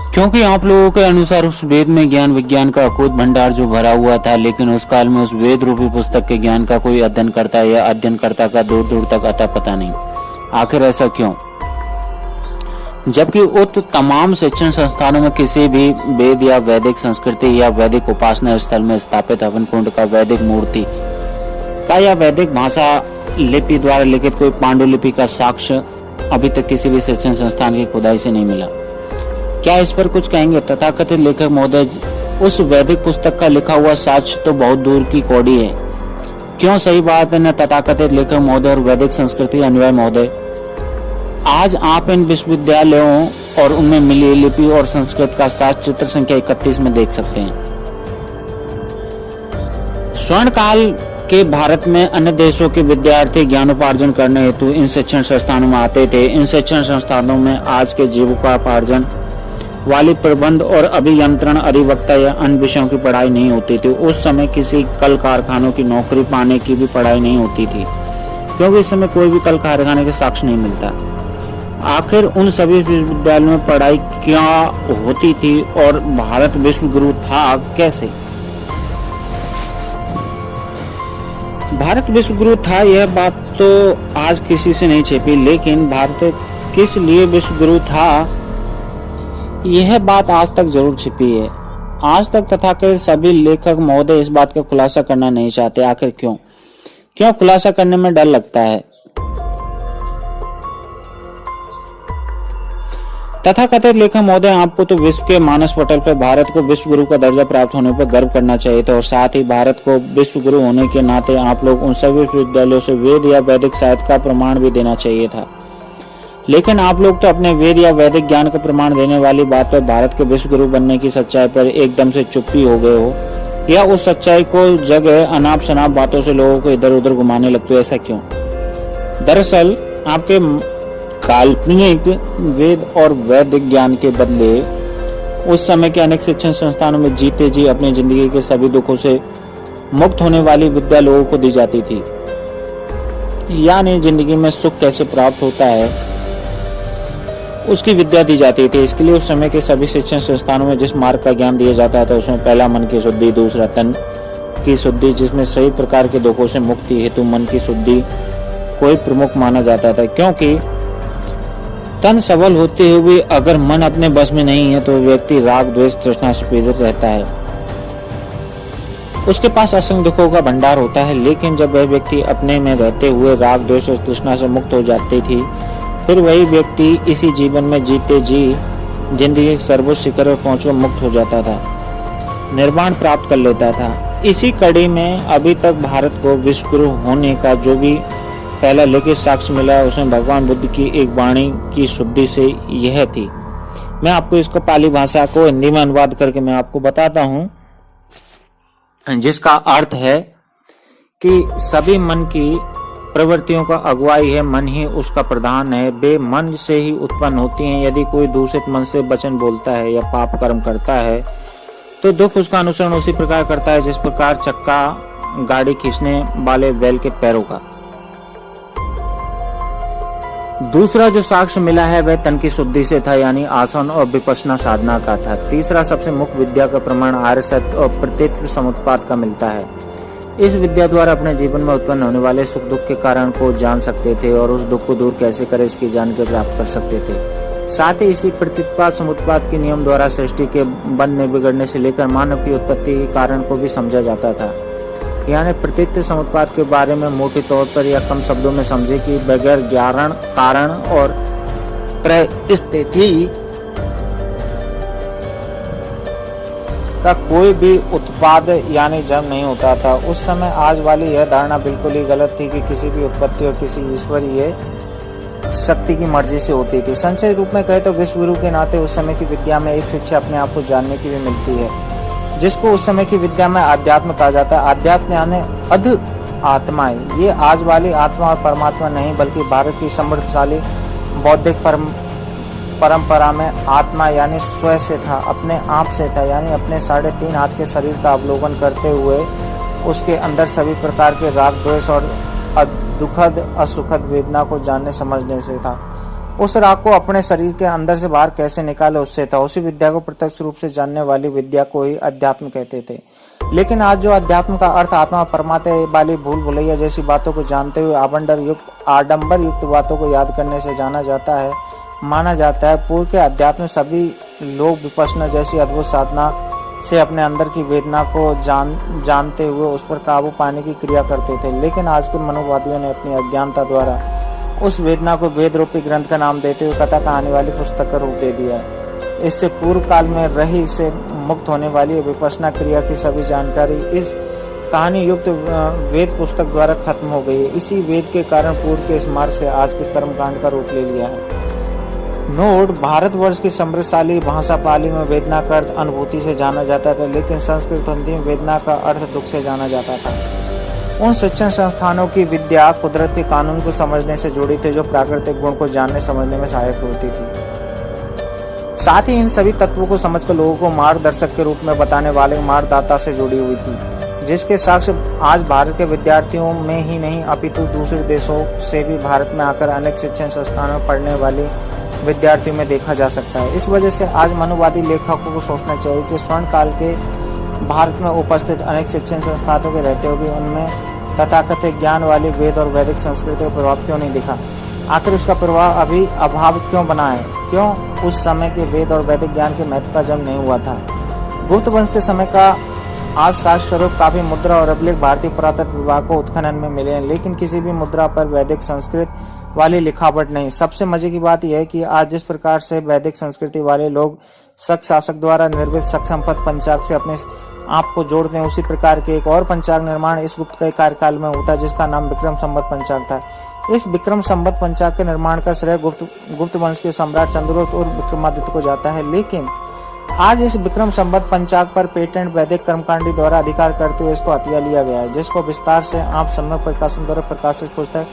क्योंकि आप लोगों के अनुसार उस वेद में ज्ञान विज्ञान का अकूत भंडार जो भरा हुआ था, लेकिन उस काल में उस वेद रूपी पुस्तक के ज्ञान का कोई अध्ययन करता या अध्ययन करता का दूर दूर तक अता पता नहीं। आखिर ऐसा क्यों? जबकि उत तमाम शिक्षण संस्थानों में किसी भी वेद या वैदिक संस्कृति या वैदिक उपासना स्थल में स्थापित हवन कुंड का, वैदिक मूर्ति का या वैदिक भाषा लिपि द्वारा लिखित कोई पांडुलिपि का साक्ष्य अभी तक किसी भी शिक्षण संस्थान की खुदाई से नहीं मिला। क्या इस पर कुछ कहेंगे तथाकथित लेखक महोदय? उस वैदिक पुस्तक का लिखा हुआ साक्ष्य तो बहुत दूर की कौड़ी है। क्यों? सही बात है न तथाकथित लेखक महोदय और वैदिक संस्कृति अनुयायी महोदय। आज आप इन विश्वविद्यालयों और उनमें मिली लिपि और संस्कृत का साक्ष्य चित्र संख्या 31 में देख सकते हैं। स्वर्ण काल के भारत में अन्य देशों के विद्यार्थी ज्ञानोपार्जन करने हेतु इन शिक्षण संस्थानों में आते थे। इन शिक्षण संस्थानों में आज के जीविकोपार्जन वाली प्रबंध और अभियंत्रण, अधिवक्ता या अन्य विषयों की पढ़ाई नहीं होती थी। उस समय किसी कल कारखानों की नौकरी पाने की भी पढ़ाई नहीं होती थी, क्योंकि इस समय कोई भी कल कारखाने के साक्ष्य नहीं मिलता। आखिर उन सभी विश्वविद्यालयों में पढ़ाई क्या होती थी और भारत विश्व गुरु था कैसे? भारत विश्व गुरु था, यह बात तो आज किसी से नहीं छिपी, लेकिन भारत किस लिए विश्व गुरु था यह बात आज तक जरूर छिपी है। आज तक तथाकथित सभी लेखक महोदय इस बात का खुलासा करना नहीं चाहते। आखिर क्यों? क्यों खुलासा करने में डर लगता है? तथाकथित लेखक महोदय, आपको तो विश्व के मानस पटल पर भारत को विश्व गुरु का दर्जा प्राप्त होने पर गर्व करना चाहिए था और साथ ही भारत को विश्व गुरु होने के नाते आप लोग उन सभी विश्वविद्यालयों से वेद या वैदिक साहित्य का प्रमाण भी देना चाहिए था। लेकिन आप लोग तो अपने वेद या वैदिक ज्ञान का प्रमाण देने वाली बात पर, भारत के विश्व गुरु बनने की सच्चाई पर एकदम से चुप्पी हो गए हो, या उस सच्चाई को जगह अनाप शनाप बातों से लोगों को इधर उधर घुमाने लगते हो? ऐसा क्यों? दरअसल आपके काल्पनिक वेद और वैदिक ज्ञान के बदले उस समय के अनेक शिक्षण संस्थानों में जीते जी अपनी जिंदगी के सभी दुखों से मुक्त होने वाली विद्या लोगों को दी जाती थी। यानी जिंदगी में सुख कैसे प्राप्त होता है उसकी विद्या दी जाती थी। इसके लिए उस समय के सभी शिक्षण संस्थानों में जिस मार्ग का ज्ञान दिया जाता था उसमें पहला मन की शुद्धि, दूसरा तन की शुद्धि जिसमें सभी प्रकार के दुखों से मुक्ति हेतु मन की शुद्धि को ही प्रमुख माना जाता था, क्योंकि तन सबल होते हुए अगर मन अपने बस में नहीं है तो व्यक्ति राग द्वेष तृष्णा से पीड़ित रहता है, उसके पास असंख्य दुखों का भंडार होता है। लेकिन जब वह व्यक्ति अपने में रहते हुए राग द्वेष और तृष्णा से मुक्त हो जाती थी, फिर वही व्यक्ति इसी जीवन में जीते जी जिंदगी के सर्वोच्च शिखर पर पहुंचकर मुक्त हो जाता था, निर्वाण प्राप्त कर लेता था। इसी कड़ी में अभी तक भारत को विश्व गुरु होने का जो भी पहला लिखित साक्ष्य मिला उसमें भगवान बुद्ध की एक वाणी की शुद्धि से यह थी। मैं आपको इसको पाली भाषा को हिंदी में अनुवाद करके मैं आपको बताता हूँ, जिसका अर्थ है कि सभी मन की प्रवृत्तियों का अगुवाई है, मन ही उसका प्रधान है, वे मन से ही उत्पन्न होती हैं। यदि कोई दूषित मन से वचन बोलता है या पाप कर्म करता है तो दुख उसका अनुसरण उसी प्रकार करता है जिस प्रकार चक्का गाड़ी खींचने वाले बैल के पैरों का। दूसरा जो साक्ष्य मिला है वह तन की शुद्धि से था, यानी आसन और विपश्यना साधना का था। तीसरा सबसे मुख्य विद्या का प्रमाण आर्य सत्य और प्रतीत्व समुत्पाद का मिलता है। इस विद्या द्वारा अपने जीवन में उत्पन्न होने वाले सुख दुख के कारण को जान सकते थे और उस दुख को दूर कैसे करें इसकी जानकारी प्राप्त कर सकते थे। साथ ही इसी प्रतीत्पाद समुत्पाद के नियम द्वारा सृष्टि के बनने बिगड़ने से लेकर मानव की उत्पत्ति के कारण को भी समझा जाता था। यानी प्रतीत्व समुत्पाद के बारे में मोटे तौर पर या कम शब्दों में समझे कि बगैर ज्ञान कारण और परिस्थिति का कोई भी उत्पाद यानी जन्म नहीं होता था। उस समय आज वाली यह धारणा बिल्कुल ही गलत थी कि किसी भी उत्पत्ति और किसी ईश्वरीय शक्ति की मर्जी से होती थी। संक्षेप रूप में कहे तो विश्व गुरु के नाते उस समय की विद्या में एक शिक्षा अपने आप को जानने की भी मिलती है, जिसको उस समय की विद्या में अध्यात्म कहा जाता है। अध्यात्म यानी अध आत्माएं। ये आज वाली आत्मा और परमात्मा नहीं, बल्कि भारत की समृद्धशाली बौद्धिक परंपरा में आत्मा यानी स्वयं से था, अपने आप से था, यानी अपने 3.5 हाथ के शरीर का अवलोकन करते हुए उसके अंदर सभी प्रकार के राग द्वेष और दुखद असुखद वेदना को जानने समझने से था। उस राख को अपने शरीर के अंदर से बाहर कैसे निकाले उससे था। उसी विद्या को प्रत्यक्ष रूप से जानने वाली विद्या को ही अध्यात्म कहते थे। लेकिन आज जो अध्यात्म का अर्थ आत्मा परमात्मा वाली भूल भुलैया जैसी बातों को जानते हुए आडंबर युक्त बातों को याद करने से माना जाता है। पूर्व के अध्यात्म सभी लोग विपश्यना जैसी अद्भुत साधना से अपने अंदर की वेदना को जानते हुए उस पर काबू पाने की क्रिया करते थे। लेकिन आज के मनोवादियों ने अपनी अज्ञानता द्वारा उस वेदना को वेद रूपी ग्रंथ का नाम देते हुए कथा कहानी वाली पुस्तक का रूप दे दिया है। इससे पूर्व काल में रही से मुक्त होने वाली विपश्यना क्रिया की सभी जानकारी इस कहानी युक्त वेद पुस्तक द्वारा खत्म हो गई है। इसी वेद के कारण पूर्व के इस मार्ग से आज के कर्मकांड का रूप ले लिया है। नोट: भारतवर्ष की समृद्धशाली भाषा पाली में वेदना का अर्थ अनुभूति से जाना जाता था, लेकिन संस्कृत हिंदी में वेदना का अर्थ दुख से जाना जाता था। उन शिक्षण संस्थानों की विद्या कुदरत के कानून को समझने से जुड़ी थी, जो प्राकृतिक गुण को जानने समझने में सहायक होती थी। साथ ही इन सभी तत्वों को समझकर लोगों को मार्गदर्शक के रूप में बताने वाले मार्गदाता से जुड़ी हुई थी, जिसके साक्ष्य आज भारत के विद्यार्थियों में ही नहीं अपितु दूसरे देशों से भी भारत में आकर अनेक शिक्षण संस्थानों में पढ़ने वाले विद्यार्थियों में देखा जा सकता है। इस वजह से आज मनोवादी लेखकों को सोचना चाहिए कि स्वर्ण काल के भारत में उपस्थित अनेक शिक्षण संस्थानों के रहते हुए भी उनमें तथाकथित ज्ञान वाली वेद और वैदिक संस्कृति का प्रभाव क्यों नहीं दिखा। आखिर उसका प्रभाव अभी अभाव क्यों बना है? क्यों उस समय के वेद और वैदिक ज्ञान के महत्व का जन्म नहीं हुआ था? गुप्त वंश के समय का आज साक्ष्य स्वरूप काफी मुद्रा और अभिलेख भारतीय पुरातत्व विभाग को उत्खनन में मिले हैं, लेकिन किसी भी मुद्रा पर वैदिक संस्कृत वाली लिखावट नहीं। सबसे मजे की बात यह है कि आज जिस प्रकार से वैदिक संस्कृति वाले लोग शक शासक द्वारा निर्मित शक संपत पंचांग से अपने आप को जोड़ते हैं, उसी प्रकार के एक और पंचांग निर्माण इस गुप्त के कार्यकाल में होता है, जिसका नाम विक्रम संवत पंचांग था। इस विक्रम संवत पंचांग के निर्माण का श्रेय गुप्त वंश के सम्राट चंद्रगुप्त और विक्रमादित्य को जाता है। लेकिन आज इस विक्रम संवत पंचांग पर पेटेंट वैदिक कर्मकांडी द्वारा अधिकार करते हुए इसको हथिया लिया गया है, जिसको विस्तार से आप समय प्रकाशन द्वारा प्रकाशित पुस्तक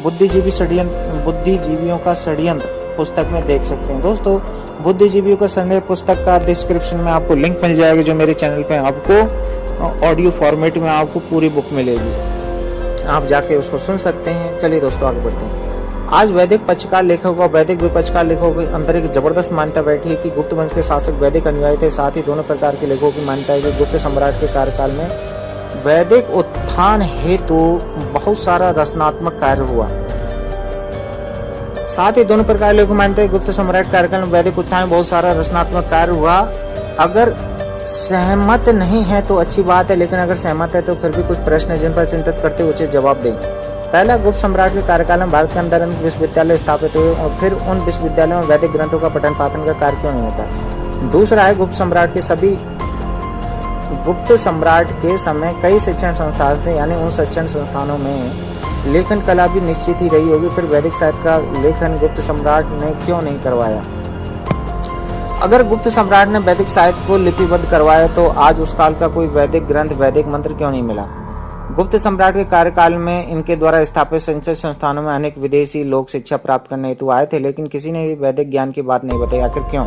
बुद्धिजीवियों का षड्यंत्र पुस्तक में देख सकते हैं। दोस्तों, बुद्धिजीवियों का षड्यंत्र पुस्तक का डिस्क्रिप्शन में आपको लिंक मिल जाएगा, जो मेरे चैनल पे आपको ऑडियो फॉर्मेट में आपको पूरी बुक मिलेगी, आप जाके उसको सुन सकते हैं। चलिए दोस्तों, आगे बढ़ते हैं। आज वैदिक पक्षकार लेखकों और वैदिक विपक्षकार लेखकों के अंदर एक जबरदस्त मान्यता बैठी है कि गुप्त वंश के शासक वैदिक अनुयायी थे। साथ ही दोनों प्रकार के लेखकों की मान्यता है कि गुप्त सम्राट के कार्यकाल में वैदिक उत्थान हेतु बहुत सारा रचनात्मक कार्य हुआ। साथ ही दोनों प्रकार के लोग मानते हैं गुप्त सम्राट कार्यकाल में वैदिक उत्थान में बहुत सारा रचनात्मक कार्य हुआ। अगर सहमत नहीं है तो अच्छी बात है, लेकिन अगर सहमत है तो फिर भी कुछ प्रश्न है जिन पर चिंतित करते हुए उचित जवाब दें। पहला, गुप्त सम्राट के कार्यकाल में भारत के अंदर विश्वविद्यालय स्थापित हुए और फिर उन विश्वविद्यालयों में वैदिक ग्रंथों का पठन पाठन का कार्य क्यों नहीं होता। दूसरा है, गुप्त सम्राट के समय कई शिक्षण संस्थान थे, यानी उन शिक्षण संस्थानों में लेखन कला भी निश्चित ही रही होगी, फिर वैदिक साहित्य का लेखन गुप्त सम्राट ने क्यों नहीं करवाया। अगर गुप्त सम्राट ने वैदिक साहित्य को लिपिबद्ध करवाया तो आज उस काल का कोई वैदिक ग्रंथ वैदिक मंत्र क्यों नहीं मिला। गुप्त सम्राट के कार्यकाल में इनके द्वारा स्थापित शिक्षण संस्थानों में अनेक विदेशी लोग शिक्षा प्राप्त करने हेतु आए थे, लेकिन किसी ने भी वैदिक ज्ञान की बात नहीं बताई। आखिर क्यों?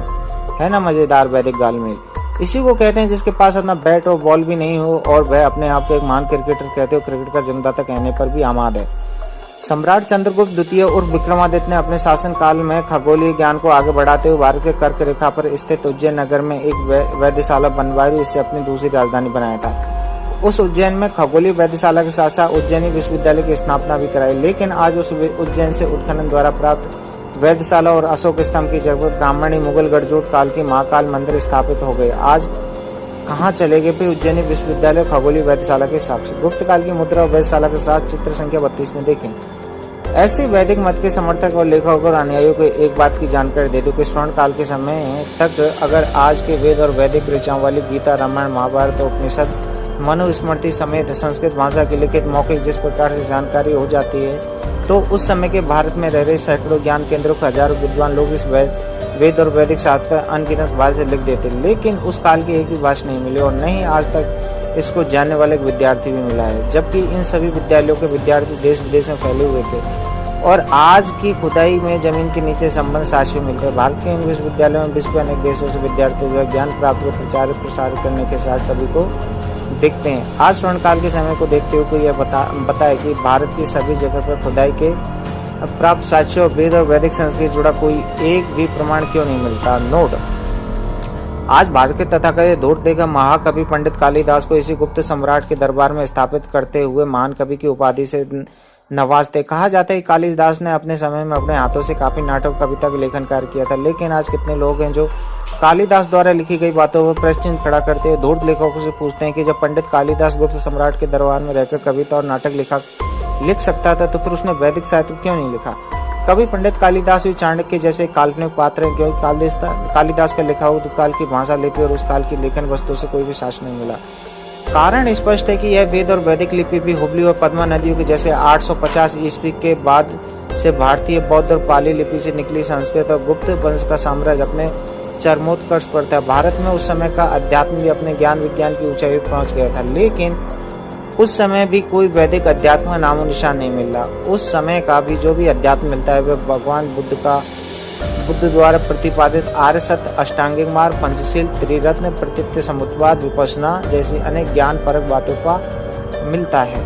है ना मजेदार वैदिक गालमेल। इसी को कहते हैं जिसके पास अपना बैट और बॉल भी नहीं हो और वह अपने आप को एक महान क्रिकेटर कहते हो, क्रिकेट का जन्मदाता कहने पर भी आमाद है। सम्राट चंद्रगुप्त द्वितीय और विक्रमादित्य ने अपने शासन काल में खगोलीय ज्ञान को आगे बढ़ाते हुए भारत के कर्क रेखा पर स्थित उज्जैन नगर में एक वैद्यशाला बनवाई, इससे अपनी दूसरी राजधानी बनाया था। उस उज्जैन में खगोलीय वैद्यशाला के साथ साथ उज्जैनी विश्वविद्यालय की स्थापना भी कराई। लेकिन आज उस उज्जैन से उत्खनन द्वारा प्राप्त वैद्यशाला और अशोक स्तंभ की जगह ब्राह्मणी मुगल गढ़जोट काल की महाकाल मंदिर स्थापित हो गए। आज कहाँ चले गए फिर उज्जैनी विश्वविद्यालय खगोलीय वैद्यशाला के साक्ष्य। गुप्त काल की मुद्रा और वैद्यशाला के साथ चित्र संख्या 32 में देखें। ऐसे वैदिक मत के समर्थक और लेखकों और अनुयायियों को एक बात की जानकारी दे दो कि स्वर्ण काल के समय तक अगर आज के वेद और वैदिक ऋचाओं वाली गीता, रामायण, महाभारत, उपनिषद, मनुस्मृति समेत संस्कृत भाषा की लिखित मौखिक जिस प्रकार से जानकारी हो जाती है, तो उस समय के भारत में रह रहे सैकड़ों ज्ञान केंद्रों के हजारों विद्वान लोग इस वेद और वैदिक शास्त्र पर अनगिनत भाषा से लिख देते, लेकिन उस काल की एक भी भाषा नहीं मिली और नहीं आज तक इसको जानने वाले एक विद्यार्थी भी मिला है। जबकि इन सभी विद्यालयों के विद्यार्थी देश विदेश में फैले हुए थे और आज की खुदाई में जमीन के नीचे संबंध साक्ष्य मिलते हैं। भारत के इन विश्वविद्यालयों में विश्व के अनेक देशों से विद्यार्थी जो ज्ञान प्राप्त कर प्रचार प्रसार करने के साथ सभी को देखते हैं। आज स्वर्ण काल के समय को देखते हुए यह बताए कि भारत की सभी जगह पर खुदाई के प्राप्त साक्ष्यों, वेद और वैदिक संस्कृत जुड़ा कोई एक भी प्रमाण क्यों नहीं मिलता। नोट, आज भारत के तथाकथित धूर्त लेखक महाकवि पंडित कालिदास को इसी गुप्त सम्राट के दरबार में स्थापित करते हुए महान कवि की उपाधि से नवाजते। कहा जाता है कि कालिदास ने अपने समय में अपने हाथों से काफी नाटक कविता का लेखन कार्य किया था, लेकिन आज कितने लोग हैं जो कालिदास द्वारा लिखी गई बातों पर प्रश्न चिन्ह खड़ा करते हुए धूर्त लेखकों से पूछते हैं कि जब पंडित कालिदास गुप्त सम्राट के दरबार में रहकर कविता और नाटक लिख सकता था तो फिर उसने वैदिक साहित्य क्यों नहीं लिखा। कवि पंडित कालिदास भी चाणक्य जैसे काल्पनिक पात्र हैं, क्योंकि कालिदास का लिखा हुआ काल की भाषा लिपि और उस काल की लेखन वस्तु से कोई भी साक्ष्य नहीं मिला। कारण स्पष्ट है कि यह वेद और वैदिक लिपि भी हुबली और पद्मा नदियों के जैसे 850 ईस्वी के बाद से भारतीय बौद्ध और पाली लिपि से निकली संस्कृत और गुप्त वंश का साम्राज्य अपने चरमोत्कर्ष पर था। भारत में उस समय का अध्यात्म भी अपने ज्ञान विज्ञान की ऊंचाई पर पहुंच गया था, लेकिन उस समय भी कोई वैदिक अध्यात्म का नामो निशान नहीं मिला। उस समय का भी जो भी अध्यात्म मिलता है वह भगवान बुद्ध द्वारा प्रतिपादित आर्य सत्य, अष्टांगिक मार्ग, पंचशील, त्रिरत्न, प्रतीत्य समुद्वाद, विपश्यना जैसी अनेक ज्ञान परक बातों का मिलता है।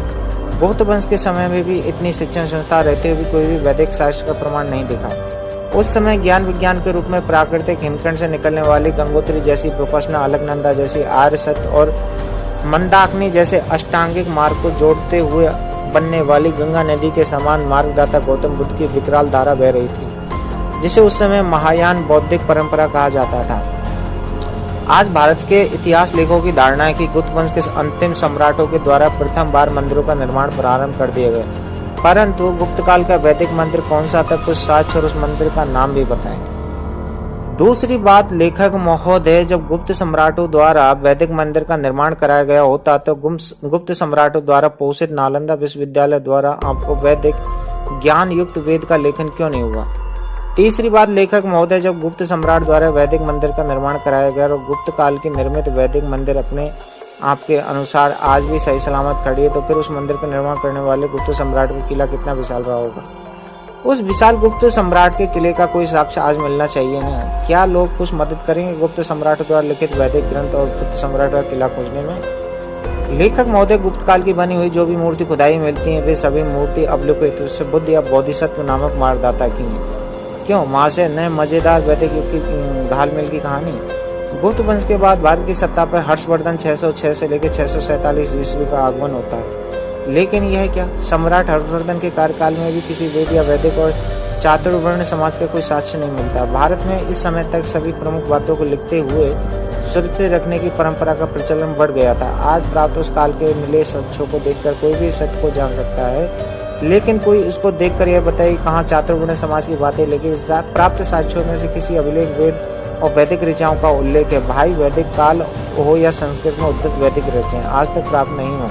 गुप्त वंश के समय में भी इतनी शिक्षण संस्था रहते हुए भी कोई भी वैदिक शास्त्र का प्रमाण नहीं दिखा। उस समय ज्ञान विज्ञान के रूप में प्राकृतिक हिमखंड से निकलने वाली गंगोत्री जैसी, विपश्यना, अलकनंदा जैसी, आर्य सत्य और मंदाकिनी जैसे अष्टांगिक मार्ग को जोड़ते हुए बनने वाली गंगा नदी के समान मार्गदाता गौतम बुद्ध की विकराल धारा बह रही थी, जिसे उस समय महायान बौद्धिक परंपरा कहा जाता था। आज भारत के इतिहास लेखकों की धारणा है कि गुप्त वंश के अंतिम सम्राटों के द्वारा प्रथम बार मंदिरों का निर्माण प्रारंभ कर दिया गया, परंतु गुप्त काल का वैदिक मंदिर कौन सा था, कुछ साक्ष्य और उस मंदिर का नाम भी बताएं। दूसरी बात, लेखक महोदय, जब गुप्त सम्राटों द्वारा वैदिक मंदिर का निर्माण कराया गया होता तो गुप्त सम्राटों द्वारा पोषित नालंदा विश्वविद्यालय द्वारा आपको वैदिक ज्ञान युक्त वेद का लेखन क्यों नहीं हुआ। तीसरी बात, लेखक महोदय, जब गुप्त सम्राट द्वारा वैदिक मंदिर का निर्माण कराया गया और गुप्त काल की निर्मित वैदिक मंदिर अपने आपके अनुसार आज भी सही सलामत खड़ी है, तो फिर उस मंदिर का निर्माण करने वाले गुप्त सम्राट का किला कितना विशाल रहा होगा। उस विशाल गुप्त सम्राट के किले का कोई साक्ष्य आज मिलना चाहिए ना। क्या लोग कुछ मदद करेंगे गुप्त सम्राट द्वारा लिखित वैदिक ग्रंथ और गुप्त सम्राट का किला खोजने में। लेखक महोदय, गुप्त काल की बनी हुई जो भी मूर्ति खुदाई मिलती है वे सभी मूर्ति अवलोकित बुद्ध या बोधिसत्व नामक मार्गदाता की है। क्यों वहां से नए मजेदार वैदिक युग की घालमेल की कहानी। गुप्त वंश के बाद भारत की सत्ता पर हर्षवर्धन 606 से लेकर 647 ईस्वी का आगमन होता है, लेकिन यह क्या, सम्राट हर्षवर्धन के कार्यकाल में भी किसी वेद या वैदिक और चातुर्वर्ण समाज का कोई साक्ष्य नहीं मिलता। भारत में इस समय तक सभी प्रमुख बातों को लिखते हुए सुरक्षित रखने की परंपरा का प्रचलन बढ़ गया था। आज प्राप्त उस काल के मिले साक्ष्यों को देखकर कोई भी सत्य को जान सकता है, लेकिन कोई उसको देखकर यह बताए कहाँ चातुर्वर्ण समाज की बातें। लेकिन प्राप्त साक्ष्यों में से किसी अभिलेख वेद और वैदिक ऋचाओं का उल्लेख है। भाई, वैदिक काल हो या संस्कृत में उद्धृत वैदिक रचनाएं आज तक प्राप्त नहीं हो।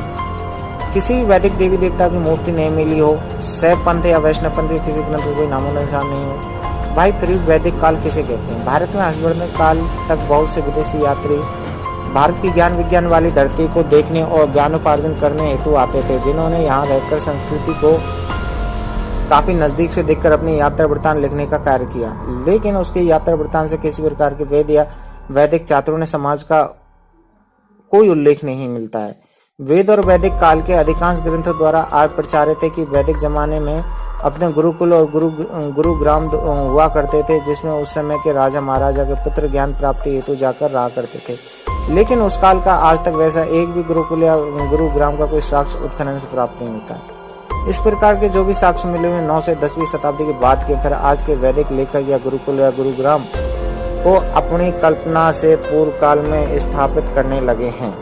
किसी भी वैदिक देवी देवता की मूर्ति नहीं मिली हो। शैव पंथ या वैष्णव पंथ के किसी ग्रंथ को कोई नामो निशान नहीं हो। भाई, फिर वैदिक काल किसे कहते हैं। भारत में हर्षवर्धन काल तक बहुत से विदेशी यात्री भारत की ज्ञान विज्ञान वाली धरती को देखने और ज्ञानोपार्जन करने हेतु आते थे, जिन्होंने यहाँ रहकर संस्कृति को काफी नजदीक से देखकर अपनी यात्रा वृत्तांत लिखने का कार्य किया। लेकिन उसके यात्रा वृत्तांत से किसी प्रकार के वेद या वैदिक चातुर्वर्ण समाज का कोई उल्लेख नहीं मिलता है। वेद और वैदिक काल के अधिकांश ग्रंथों द्वारा आज प्रचारित है कि वैदिक जमाने में अपने गुरुकुल और गुरुग्राम हुआ करते थे, जिसमें उस समय के राजा महाराजा के पुत्र ज्ञान प्राप्ति हेतु जाकर रहा करते थे। लेकिन उस काल का आज तक वैसा एक भी गुरुकुल या गुरुग्राम का कोई साक्ष्य उत्खनन से प्राप्त नहीं होता है। इस प्रकार के जो भी साक्ष्य मिले हुए 9 से 10वीं शताब्दी के बाद के फिर आज के वैदिक लेखक या गुरुकुल या गुरुग्राम को अपनी कल्पना से पूर्व काल में स्थापित करने लगे हैं।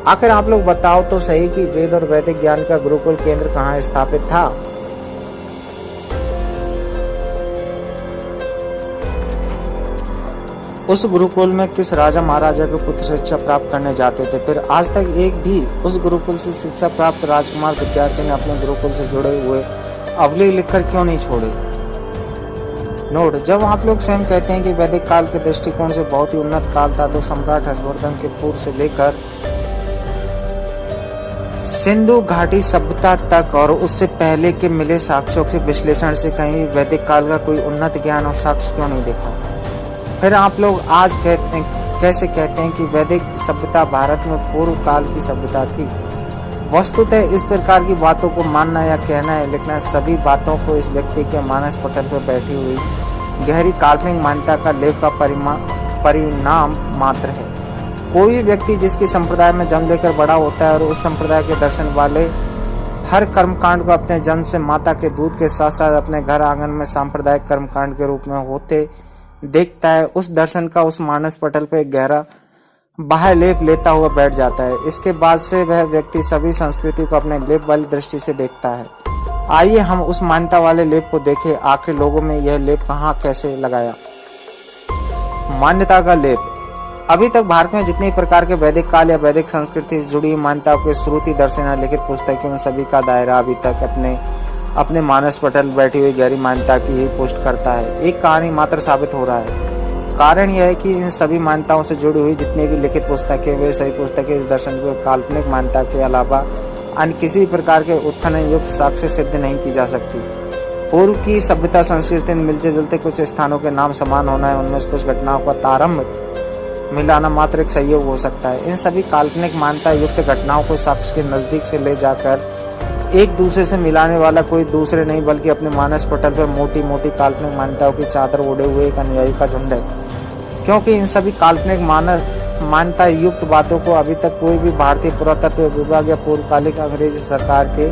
आखिर आप लोग बताओ तो सही कि वेद और वैदिक ज्ञान का गुरुकुल केंद्र कहाँ स्थापित था। उस गुरुकुल में किस राजा महाराजा के पुत्र शिक्षा प्राप्त करने जाते थे। फिर आज तक एक भी उस गुरुकुल से शिक्षा प्राप्त राजकुमार विद्यार्थी ने अपने गुरुकुल से जुड़े हुए अवलेख लिखकर क्यों नहीं छोड़े। नोट, जब आप लोग स्वयं कहते हैं कि वैदिक काल के दृष्टिकोण से बहुत ही उन्नत काल था, तो सम्राट हर्षवर्धन के पूर्व से लेकर सिंधु घाटी सभ्यता तक और उससे पहले के मिले साक्ष्यों के विश्लेषण से कहीं वैदिक काल का कोई उन्नत ज्ञान और साक्ष्य क्यों नहीं देखा। फिर आप लोग आज कैसे कहते हैं कि वैदिक सभ्यता भारत में पूर्व काल की सभ्यता थी। वस्तुतः इस प्रकार की बातों को मानना या कहना है लिखना सभी बातों को इस व्यक्ति के मानस पटल पर बैठी हुई गहरी काल्पनिक मान्यता का लेप का परिणाम मात्र है। कोई भी व्यक्ति जिसकी संप्रदाय में जन्म लेकर बड़ा होता है और उस संप्रदाय के दर्शन वाले हर कर्मकांड को अपने जन्म से माता के दूध के साथ साथ अपने घर आंगन में सांप्रदायिक कर्मकांड के रूप में होते देखता है, उस दर्शन का उस मानस पटल पर गहरा बाह्य लेप लेता हुआ बैठ जाता है। इसके बाद से वह व्यक्ति सभी संस्कृति को अपने लेप वाली दृष्टि से देखता है। आइए हम उस मान्यता वाले लेप को देखें, आखिर लोगों में यह लेप कहाँ कैसे लगाया। मान्यता का लेप। अभी तक भारत में जितनी प्रकार के वैदिक काल या वैदिक संस्कृति से जुड़ी मान्यताओं के श्रुति दर्शन लिखित पुस्तकें उन सभी का दायरा अभी तक अपने मानस पटल बैठी हुई गहरी मान्यता की ही पुष्ट करता है। एक कहानी मात्र साबित हो रहा है। कारण यह है कि इन सभी मान्यताओं से जुड़ी हुई जितनी भी लिखित पुस्तकें वे सभी पुस्तकें इस दर्शन को काल्पनिक मान्यता के अलावा अन्य किसी प्रकार के उत्खनन युक्त साक्ष्य सिद्ध नहीं की जा सकती। पूर्व की सभ्यता संस्कृति में मिलते जुलते कुछ स्थानों के नाम समान होना है, उनमें से कुछ घटनाओं का तारतम्य मिलाना मात्र एक संयोग हो सकता है। इन सभी काल्पनिक मान्यता युक्त घटनाओं को साक्ष्य के नजदीक से ले जाकर एक दूसरे से मिलाने वाला कोई दूसरे नहीं बल्कि अपने मानस पटल पर मोटी मोटी काल्पनिक मान्यताओं की चादर ओढ़े हुए एक अनुयायी का झुंड है। क्योंकि इन सभी काल्पनिक मान्यता युक्त बातों को अभी तक कोई भी भारतीय पुरातत्व विभाग या पूर्वकालिक अंग्रेजी सरकार के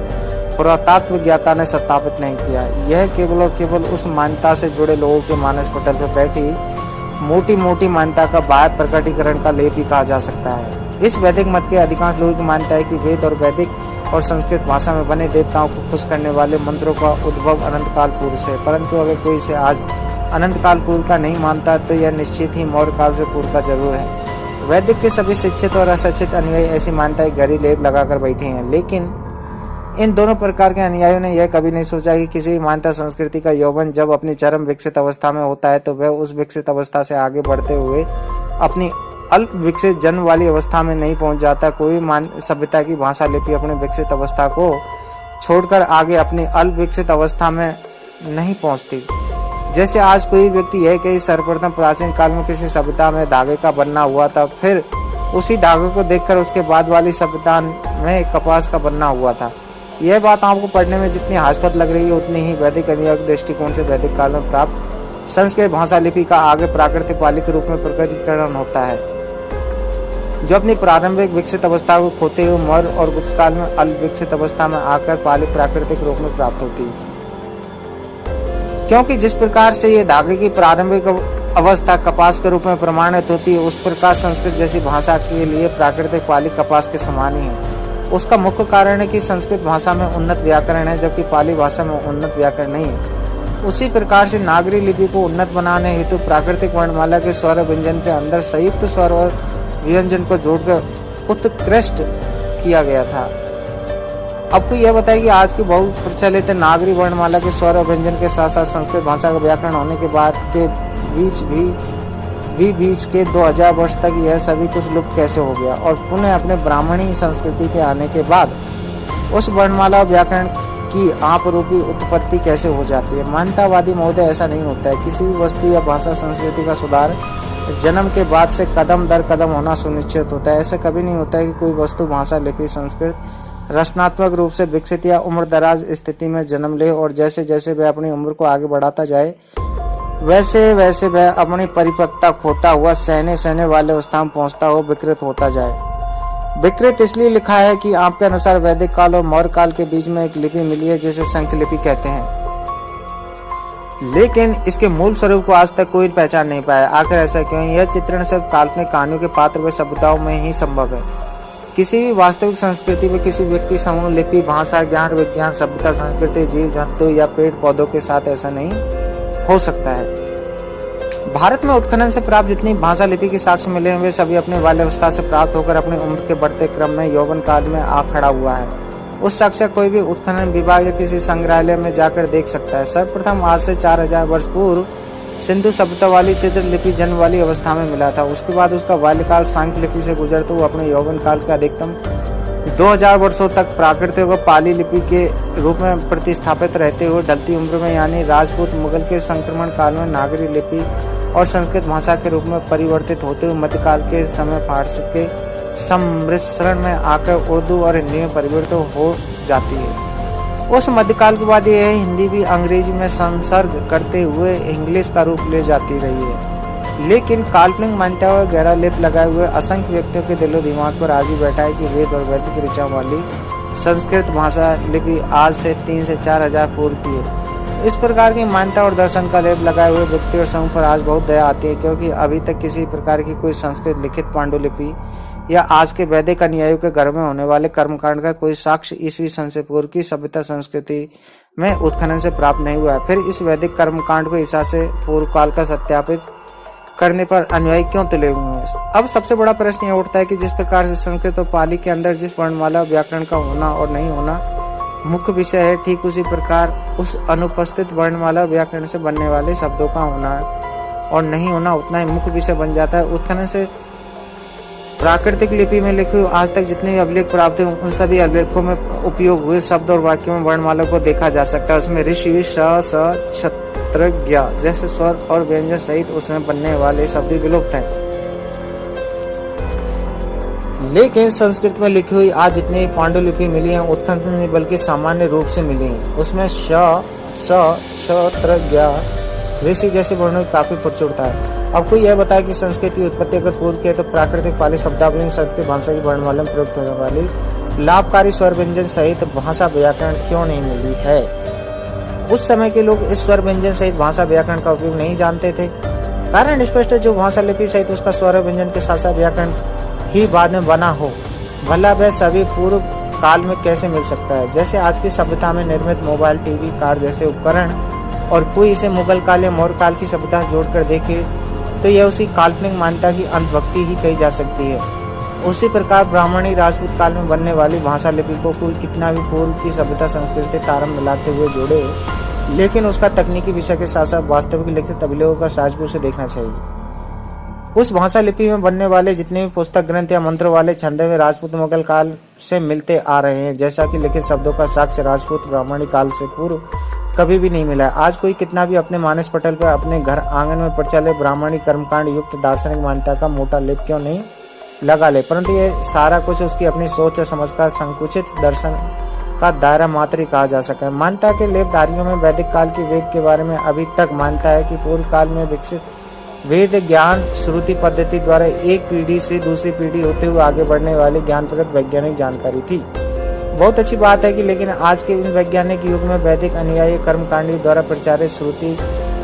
पुरातत्व ज्ञाता ने सत्यापित नहीं किया। यह केवल और केवल उस मान्यता से जुड़े लोगों के मानस पटल पर बैठी मोटी मोटी मान्यता का बाह्य प्रकटीकरण का लेप ही कहा जा सकता है। इस वैदिक मत के अधिकांश लोगों की मान्यता है कि वेद और वैदिक और संस्कृत भाषा में बने देवताओं को खुश करने वाले मंत्रों का उद्भव अनंत काल पूर्व से, परंतु अगर कोई इसे आज अनंत काल पूर्व का नहीं मानता तो यह निश्चित ही मौर्य काल से पूर्व का जरूर है। वैदिक के सभी शिक्षित और अशिक्षित अनुयायी ऐसी मान्यताएं गहरी लेप लगाकर बैठे हैं, लेकिन इन दोनों प्रकार के अनुयायियों ने यह कभी नहीं सोचा कि किसी भी मान्यता संस्कृति का यौवन जब अपनी चरम विकसित अवस्था में होता है तो वह उस विकसित अवस्था से आगे बढ़ते हुए अपनी अल्प विकसित जन्म वाली अवस्था में नहीं पहुंच जाता। कोई सभ्यता की भाषा लिपि अपनी विकसित अवस्था को छोड़कर आगे अपनी अल्प विकसित अवस्था में नहीं पहुंचती। जैसे आज कोई व्यक्ति यह कहे सर्वप्रथम प्राचीन काल में किसी सभ्यता में धागे का बनना हुआ था, फिर उसी धागे को देखकर उसके बाद वाली सभ्यता में कपास का बनना हुआ था। यह बात आपको पढ़ने में जितनी हास्यास्पद लग रही है उतनी ही वैदिक अनुयायी दृष्टिकोण से वैदिक काल में प्राप्त संस्कृत भाषा लिपि का आगे प्राकृतिक पाली के रूप में प्रकटीकरण होता है, जो अपनी प्रारंभिक विकसित अवस्था को खोते हुए मौर्य और गुप्त काल में अल्प विकसित अवस्था में आकर पाली प्राकृतिक रूप में प्राप्त होती है। क्योंकि जिस प्रकार से ये धागे की प्रारंभिक अवस्था कपास के रूप में प्रमाणित होती है, उस प्रकार संस्कृत जैसी भाषा के लिए प्राकृतिक पाली कपास के समान ही है। उसका मुख्य कारण है कि संस्कृत भाषा में उन्नत व्याकरण है जबकि पाली भाषा में उन्नत व्याकरण नहीं है। उसी प्रकार से नागरी लिपि को उन्नत बनाने हेतु प्राकृतिक वर्णमाला के स्वर व्यंजन के अंदर संयुक्त स्वर और व्यंजन को जोड़कर उत्कृष्ट किया गया था। आपको यह बताया कि आज की बहुत प्रचलित नागरी वर्णमाला के स्वर और व्यंजन के साथ साथ संस्कृत भाषा का व्याकरण होने के बाद के बीच के 2000 वर्ष तक यह सभी कुछ लुप्त कैसे हो गया और पुनः अपने ब्राह्मणी संस्कृति के आने के बाद उस वर्णमाला व्याकरण की आप रूपी उत्पत्ति कैसे हो जाती है। मान्यतावादी महोदय ऐसा नहीं होता है। किसी भी वस्तु या भाषा संस्कृति का सुधार जन्म के बाद से कदम दर कदम होना सुनिश्चित होता है। ऐसा कभी नहीं होता है कि कोई वस्तु भाषा लिपि संस्कृत रचनात्मक रूप से विकसित या उम्र दराज स्थिति में जन्म ले और जैसे जैसे वह अपनी उम्र को आगे बढ़ाता जाए वैसे वैसे वह अपनी परिपक्वता खोता हुआ सहने वाले अवस्था में पहुंचता हुआ विकृत होता जाए। विकृत इसलिए लिखा है कि आपके अनुसार वैदिक काल और मौर्य काल के बीच में एक लिपि मिली है जिसे शंख लिपि कहते हैं, लेकिन इसके मूल स्वरूप को आज तक कोई पहचान नहीं पाया। आखिर ऐसा क्यों? यह चित्रण सिर्फ काल्पनिक कहानियों के पात्र व सभ्यताओं में ही संभव है। किसी भी वास्तविक संस्कृति में किसी व्यक्ति समूह लिपि भाषा ज्ञान विज्ञान सभ्यता संस्कृति जीव जंतु या पेड़ पौधों के साथ ऐसा नहीं हो सकता है। भारत में उत्खनन से प्राप्त जितनी भाषा लिपि के साक्ष्य मिले हैं वे सभी अपने बाल्यावस्था से प्राप्त होकर अपनी उम्र के बढ़ते क्रम में यौवन काल में आ खड़ा हुआ है। उस साक्ष्य कोई भी उत्खनन विभाग या किसी संग्रहालय में जाकर देख सकता है। सर्वप्रथम आज से 4000 वर्ष पूर्व सिंधु सभ्यता वाली चित्र लिपि जन्म वाली अवस्था में मिला था। उसके बाद उसका बाल्यकाल सांख्य लिपि से गुजरते हुए अपने यौवन काल का अधिकतम 2000 वर्षों तक प्राकृतिक व पाली लिपि के रूप में प्रतिस्थापित रहते हुए ढलती उम्र में यानी राजपूत मुगल के संक्रमण काल में नागरी लिपि और संस्कृत भाषा के रूप में परिवर्तित होते हुए मध्यकाल के समय फारसी के सम्मिश्रण में आकर उर्दू और हिंदी में परिवर्तित हो जाती है। उस मध्यकाल के बाद यह हिंदी भी अंग्रेजी में संसर्ग करते हुए इंग्लिश का रूप ले जाती रही है। लेकिन काल्पनिक मान्यता और गहरा लेप लगाए हुए असंख्य व्यक्तियों के दिलो दिमाग पर आज ही बैठा है कि वेद और वैदिक ऋचाओं वाली संस्कृत भाषा लिपि आज से 3 से 4 हजार पूर्व की है। इस प्रकार की मान्यता और दर्शन का लेप लगाए हुए व्यक्ति और समूह पर आज बहुत दया आती है, क्योंकि अभी तक किसी प्रकार की कोई संस्कृत लिखित पांडुलिपि या आज के वैदिक अनुयायियों के घर में होने वाले कर्मकांड का कोई साक्ष्य ईस्वी सन से पूर्व की सभ्यता संस्कृति में उत्खनन से प्राप्त नहीं हुआ है। फिर इस वैदिक कर्मकांड को ईसा से पूर्व काल का सत्यापित करने पर अनुयायी क्यों तुले हुए हैं? अब सबसे बड़ा प्रश्न यह उठता है कि जिस प्रकार से संस्कृत और पाली के अंदर जिस वर्णमाला व्याकरण का होना और नहीं होना मुख्य विषय है, ठीक उसी प्रकार उस अनुपस्थित वर्णमाला व्याकरण से बनने वाले शब्दों का होना और नहीं होना उतना ही मुख्य विषय बन जाता है। उत्खनन से प्राकृतिक लिपि में लिखे हुए आज तक जितने भी अभिलेख प्राप्त हुए उन सभी अभिलेखों में उपयोग हुए शब्द और वाक्यों में वर्णमाला को देखा जा सकता है। उसमें ऋषि स क्षत्रज्ञ जैसे स्वर और व्यंजन सहित उसमें बनने वाले शब्द विलुप्त हैं। लेकिन संस्कृत में लिखी हुई आज जितनी पांडुलिपि मिली है उत्खनन से नहीं बल्कि सामान्य रूप से मिली है। उसमें क्षत्रज्ञ ऋषि जैसे वर्णों की काफी प्रचुरता है। अब कोई यह बताए कि संस्कृत की उत्पत्ति अगर पूर्व की है तो प्राकृतिक पाली शब्दावली में संस्कृत भाषा की वर्णमाला में प्रयुक्त होने वाली लाभकारी स्वर व्यंजन सहित भाषा व्याकरण क्यों नहीं मिली है? उस समय के लोग इस स्वर व्यंजन सहित भाषा व्याकरण का उपयोग नहीं जानते थे। कारण स्पष्ट है, जो भाषा लिपि सहित उसका स्वर व्यंजन के साथ साथ व्याकरण ही बाद में बना हो, भला वह सभी पूर्व काल में कैसे मिल सकता है? जैसे आज की सभ्यता में निर्मित मोबाइल, टीवी, कार जैसे उपकरण और कोई इसे मुगल काल या मौर्य काल की सभ्यता से जोड़कर देखे तो यह उसी काल्पनिक मान्यता की अंतभक्ति ही कही जा सकती है। उसी प्रकार ब्राह्मणी राजपूत काल में बनने वाली भाषा लिपि को कोई कितना भी पूर्व की सभ्यता संस्कृति तारम मिलाते हुए जोड़े, लेकिन उसका तकनीकी विषय के साथ साथ वास्तविक लिखित अभिलेखों का साजपुर से देखना चाहिए। उस भाषा लिपि में बनने वाले जितने भी पुस्तक ग्रंथ या मंत्र वाले छंदे वे राजपूत मुगल काल से मिलते आ रहे हैं, जैसा कि लिखित शब्दों का साक्ष्य राजपूत ब्राह्मणी काल से पूर्व कभी भी नहीं मिला है। आज कोई कितना भी अपने मानस पटल पर अपने घर आंगन में प्रचलित ब्राह्मणी कर्मकांड युक्त दार्शनिक मान्यता का मोटा लेप क्यों नहीं लगा ले, परंतु ये सारा कुछ उसकी अपनी सोच और समझ का संकुचित दर्शन का दायरा मात्र ही कहा जा सका है। मान्यता के लेपधारियों में वैदिक काल के वेद के बारे में अभी तक मानता है कि पूर्व काल में विकसित वेद ज्ञान श्रुति पद्धति द्वारा एक पीढ़ी से दूसरी पीढ़ी होते हुए आगे बढ़ने वाली ज्ञानप्रद वैज्ञानिक जानकारी थी। बहुत अच्छी बात है कि लेकिन आज के इन वैज्ञानिक युग में वैदिक अनुयायी कर्मकांडी द्वारा प्रचारित श्रुति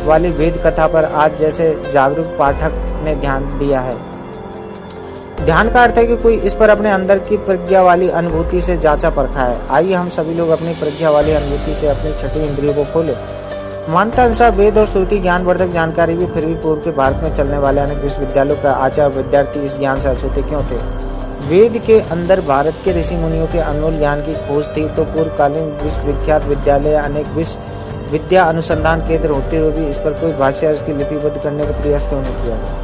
वाली वेद कथा पर आज जैसे जागरूक पाठक ने ध्यान दिया है। ध्यान का अर्थ है कि कोई इस पर अपने अंदर की प्रज्ञा वाली अनुभूति से जांचा परखा है। आइए हम सभी लोग अपनी प्रज्ञा वाली अनुभूति से अपनी छठी इंद्रियों को खोले। मान्यता अनुसार वेद और श्रुति ज्ञानवर्धक जानकारी भी फिर भी पूर्व के भारत में चलने वाले अनेक विश्वविद्यालयों का आचार्य विद्यार्थी इस ज्ञान से अछूते क्यों थे? वेद के अंदर भारत के ऋषि मुनियों के अनमोल ज्ञान की खोज थी, तो पूर्वकालीन विश्वविख्यात विद्यालय अनेक विश्व विद्या अनुसंधान केंद्र होते हुए भी इस पर कोई भाष्य इसकी लिपिबद्ध करने का प्रयास क्यों नहीं किया गया?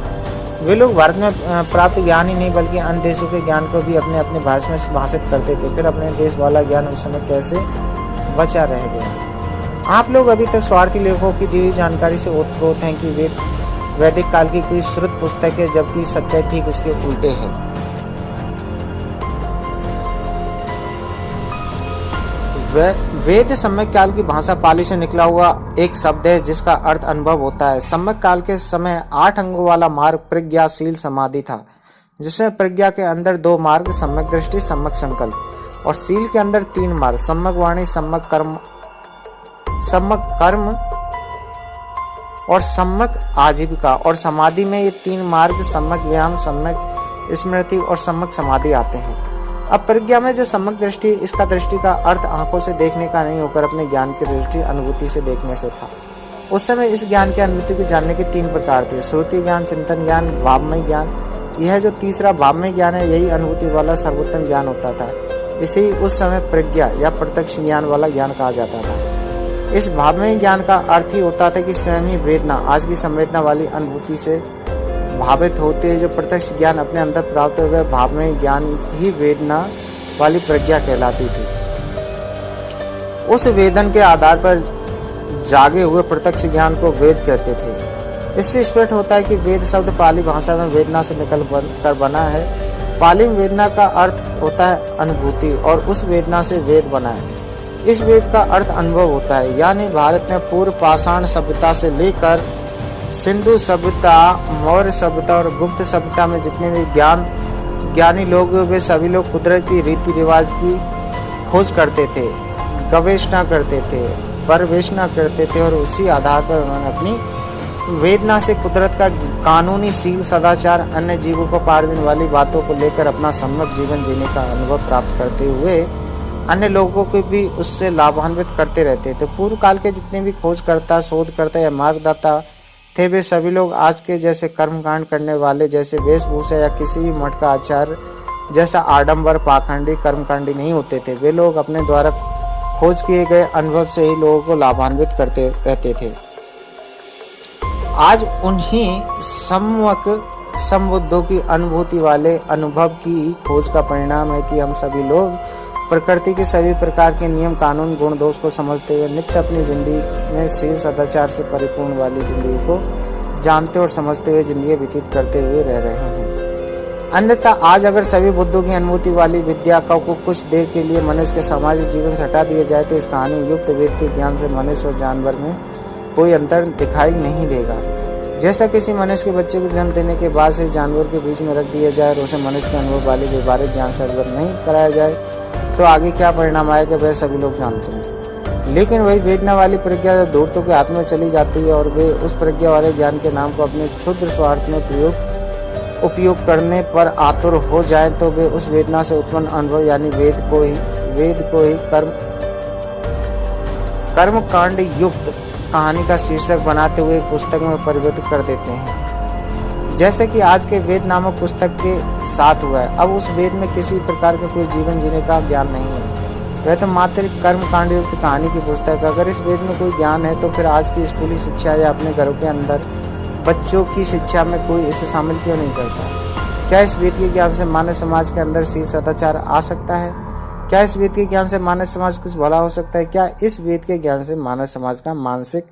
वे लोग भारत में प्राप्त ज्ञान ही नहीं बल्कि अन्य देशों के ज्ञान को भी अपने अपने भाषा में भाषित करते थे। फिर अपने देश वाला ज्ञान उस समय कैसे बचा रह गया? आप लोग अभी तक स्वार्थी लेखों की दी हुई जानकारी से ओतप्रोत हैं कि वैदिक काल की कोई श्रुत पुस्तक है, जबकि सच्चाई ठीक उसके उल्टे है। वेद सम्यक काल की भाषा पाली से निकला हुआ एक शब्द है जिसका अर्थ अनुभव होता है। सम्यक काल के समय 8 अंगों वाला मार्ग प्रज्ञाशील समाधि था, जिसमें प्रज्ञा के अंदर 2 मार्ग सम्यक दृष्टि, सम्यक संकल्प और शील के अंदर 3 मार्ग सम्यक वाणी, सम्यक कर्म और सम्यक आजीविका। और समाधि में ये 3 मार्ग सम्यक व्यायाम, सम्यक स्मृति और सम्यक समाधि आते हैं। अब प्रज्ञा में जो सम्यक दृष्टि, इसका दृष्टि का अर्थ आंखों से देखने का नहीं होकर अपने ज्ञान की दृष्टि अनुभूति से देखने से था। उस समय इस ज्ञान की अनुभूति को जानने के 3 प्रकार थे: श्रुति ज्ञान, चिंतन ज्ञान, भावमय ज्ञान। यह जो तीसरा भावमय ज्ञान है, यही अनुभूति वाला सर्वोत्तम ज्ञान होता था। इसे उस समय प्रज्ञा या प्रत्यक्ष ज्ञान वाला ज्ञान कहा जाता था। इस भावमय ज्ञान का अर्थ ही होता था कि स्वयं ही वेदना, आज की संवेदना वाली अनुभूति से भावित होते हुए जो प्रत्यक्ष ज्ञान अपने अंदर प्राप्त हुए भावमय ज्ञान ही वेदना वाली प्रज्ञा कहलाती थी। उस वेदन के आधार पर जागे हुए प्रत्यक्ष ज्ञान को वेद कहते थे। इससे स्पष्ट होता है कि वेद शब्द पाली भाषा में वेदना से निकल कर बना है पाली में वेदना का अर्थ होता है अनुभूति और उस वेदना से वेद बना है। इस वेद का अर्थ अनुभव होता है, यानी भारत में पूर्व पाषाण सभ्यता से लेकर सिंधु सभ्यता, मौर्य सभ्यता और गुप्त सभ्यता में जितने भी ज्ञानी लोग, वे सभी लोग कुदरत की रीति रिवाज की खोज करते थे, गवेषणा करते थे, परवेषणा करते थे और उसी आधार पर उन्होंने अपनी वेदना से कुदरत का कानूनी, शील, सदाचार, अन्य जीवों को पार देने वाली बातों को लेकर अपना सम्यक जीवन जीने का अनुभव प्राप्त करते हुए अन्य लोगों को भी उससे लाभान्वित करते रहते थे। पूर्व काल के जितने भी खोजकर्ता, शोधकर्ता या मार्गदाता थे, वे सभी लोग आज के जैसे कर्मकांड करने वाले, जैसे वेशभूषा या किसी भी मठ का आचार्य जैसा आडंबर, पाखंडी, कर्मकांडी नहीं होते थे। वे लोग अपने द्वारा खोज किए गए अनुभव से ही लोगों को लाभान्वित करते रहते थे। आज उन्हीं सम्यक संबुद्धों की अनुभूति वाले अनुभव की खोज का परिणाम है कि हम सभी लोग प्रकृति के सभी प्रकार के नियम, कानून, गुण, दोष को समझते हुए नित्य अपनी जिंदगी में शील, सदाचार से परिपूर्ण वाली जिंदगी को जानते और समझते हुए जिंदगी व्यतीत करते हुए रह रहे हैं। अन्यथा आज अगर सभी बुद्धों की अनुभूति वाली विद्या को कुछ देर के लिए मनुष्य के सामाजिक जीवन से हटा दिया जाए तो इस कहानी युक्त वेद के ज्ञान से मनुष्य और जानवर में कोई अंतर दिखाई नहीं देगा। जैसा किसी मनुष्य के बच्चे को जन्म देने के बाद से जानवर के बीच में रख दिया जाए और उसे मनुष्य के अनुभव वाले व्यवहारिक ज्ञान से अवगत नहीं कराया जाए तो आगे क्या परिणाम आएगा वह सभी लोग जानते हैं। लेकिन वही वेदना वाली प्रज्ञा जब धूर्तों के हाथ में चली जाती है और वे उस प्रज्ञा वाले ज्ञान के नाम को अपने क्षुद्र स्वार्थ में उपयोग करने पर आतुर हो जाए तो वे उस वेदना से उत्पन्न अनुभव यानी वेद को ही कर्म कांड युक्त कहानी का शीर्षक बनाते हुए पुस्तक में परिवर्तित कर देते हैं, जैसे कि आज के वेद नामक पुस्तक के साथ हुआ है। अब उस वेद में किसी प्रकार का कोई जीवन जीने का ज्ञान नहीं है, वह तो मात्र कर्म कांड युक्त कहानी की पुस्तक है। अगर इस वेद में कोई ज्ञान है तो फिर आज की स्कूली शिक्षा या अपने घरों के अंदर बच्चों की शिक्षा में कोई इसे शामिल क्यों नहीं करता? क्या इस वेद के ज्ञान से मानव समाज के अंदर शील, सदाचार आ सकता है? क्या इस वेद के ज्ञान से मानव समाज कुछ भला हो सकता है? क्या इस वेद के ज्ञान से मानव समाज का मानसिक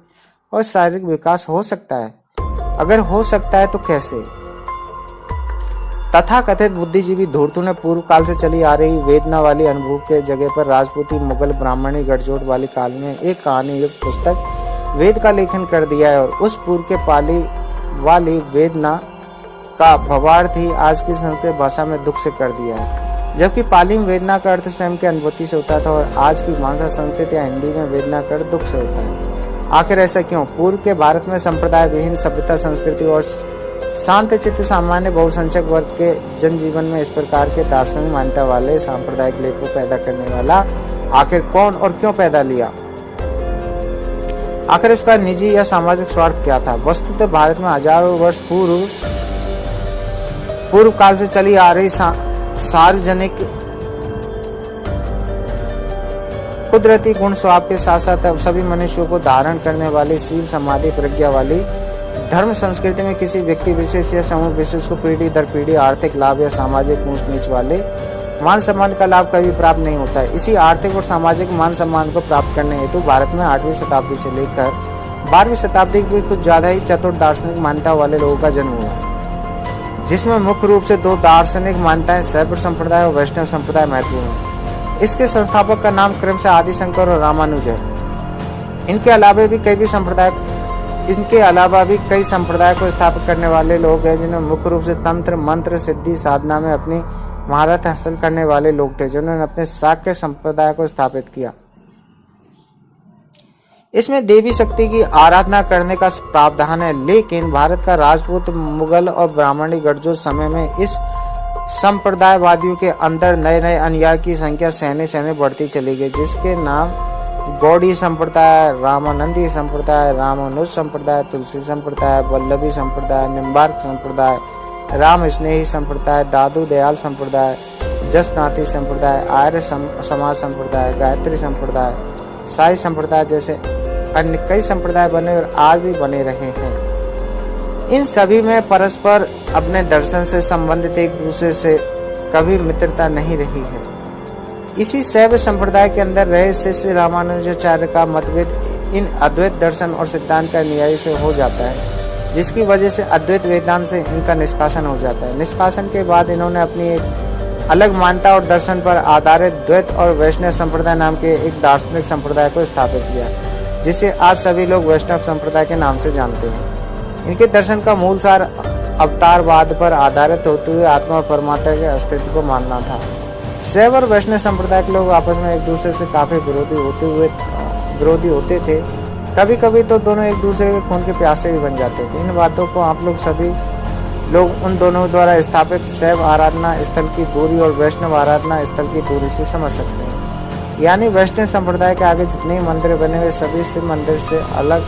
और शारीरिक विकास हो सकता है? अगर हो सकता है तो कैसे? तथाकथित बुद्धिजीवी धूर्तों ने पूर्व काल से चली आ रही वेदना वाली अनुभव के जगह पर राजपूती, मुगल, ब्राह्मणी, गठजोड़ वाली काल में एक कहानी युक्त पुस्तक वेद का लेखन कर दिया है और उस पूर्व के पाली वाली वेदना का भावार्थ ही आज की संस्कृत भाषा में दुख से कर दिया है। जबकि पाली में वेदना का अर्थ स्वयं की अनुभूति से होता था और आज की भाषा संस्कृत या हिंदी में वेदना का अर्थ दुख से होता है। आखिर ऐसा क्यों? पूर्व के भारत में संप्रदाय विहीन सभ्यता, संस्कृति और शांत चित्त सामान्य बहुसंख्यक वर्ग के जनजीवन में इस प्रकार के दार्शनिक मान्यता वाले सांप्रदायिक लेप को पैदा करने वाला आखिर कौन और क्यों पैदा लिया? आखिर उसका निजी या सामाजिक स्वार्थ क्या था? वस्तुतः भारत में हजारों वर्ष पूर्व काल से चली आ रही सार्वजनिक कुदरती गुण स्वभाव के साथ साथ सभी मनुष्यों को धारण करने वाली शील, समाधि, प्रज्ञा वाली धर्म संस्कृति में किसी व्यक्ति विशेष या समूह विशेष को पीढ़ी दर पीढ़ी आर्थिक लाभ या सामाजिक ऊंच नीच वाले मान सम्मान का लाभ कभी प्राप्त नहीं होता है। इसी आर्थिक और सामाजिक मान सम्मान को प्राप्त करने हेतु भारत में 8वीं शताब्दी से लेकर 12वीं शताब्दी की कुछ ज्यादा ही चतुर दार्शनिक मान्यता वाले लोगों का जन्म हुआ, जिसमें मुख्य रूप से दो दार्शनिक मान्यताएं शैव संप्रदाय और वैष्णव संप्रदाय महत्वपूर्ण है। इसके संस्थापक का नाम क्रमशः आदि शंकर और रामानुज है। इनके अलावा भी कई संप्रदाय को स्थापित करने वाले लोग हैं, जिन्हें मुख्य रूप से तंत्र, मंत्र, सिद्धि, साधना में अपनी महारत हासिल करने वाले लोग थे, जिन्होंने अपने शाक्य संप्रदाय को स्थापित किया। इसमें देवी शक्ति की आराधना करने का प्रावधान है, लेकिन भारत का राजपूत, मुगल और ब्राह्मणी गठजोड़ समय में इस संप्रदायवादियों के अंदर नए नए अनुयायी की संख्या सहने बढ़ती चली गई, जिसके नाम गौड़ी संप्रदाय, रामानंदी संप्रदाय, रामानुज संप्रदाय, तुलसी संप्रदाय, वल्लभी संप्रदाय, निम्बार्क संप्रदाय, राम स्नेही संप्रदाय, दादू दयाल संप्रदाय, जसनाथी संप्रदाय, आर्य समाज संप्रदाय, गायत्री संप्रदाय, साई संप्रदाय जैसे अन्य कई संप्रदाय बने और आज भी बने रहे हैं। इन सभी में परस्पर अपने दर्शन से संबंधित एक दूसरे से कभी मित्रता नहीं रही है। इसी शैव संप्रदाय के अंदर रहे शिष्य रामानुजाचार्य का मतभेद इन अद्वैत दर्शन और सिद्धांत का अनुयायी से हो जाता है। जिसकी वजह से अद्वैत वेदांत से इनका निष्कासन हो जाता है। निष्कासन के बाद इन्होंने अपनी एक अलग मान्यता और दर्शन पर आधारित द्वैत और वैष्णव संप्रदाय नाम के एक दार्शनिक संप्रदाय को स्थापित किया, जिसे आज सभी लोग वैष्णव संप्रदाय के नाम से जानते हैं। इनके दर्शन का मूल सार अवतारवाद पर आधारित होते हुए आत्मा और परमात्मा के अस्तित्व को मानना था। शैव और वैष्णव संप्रदाय के लोग आपस में एक दूसरे से काफी विरोधी होते थे। कभी कभी तो दोनों एक दूसरे के खून के प्यासे भी बन जाते थे। इन बातों को आप लोग सभी लोग उन दोनों द्वारा स्थापित शैव आराधना स्थल की दूरी और वैष्णव आराधना स्थल की दूरी से समझ सकते हैं। यानी वैष्णव संप्रदाय के आगे जितने भी मंदिर बने हुए सभी शिव मंदिर से अलग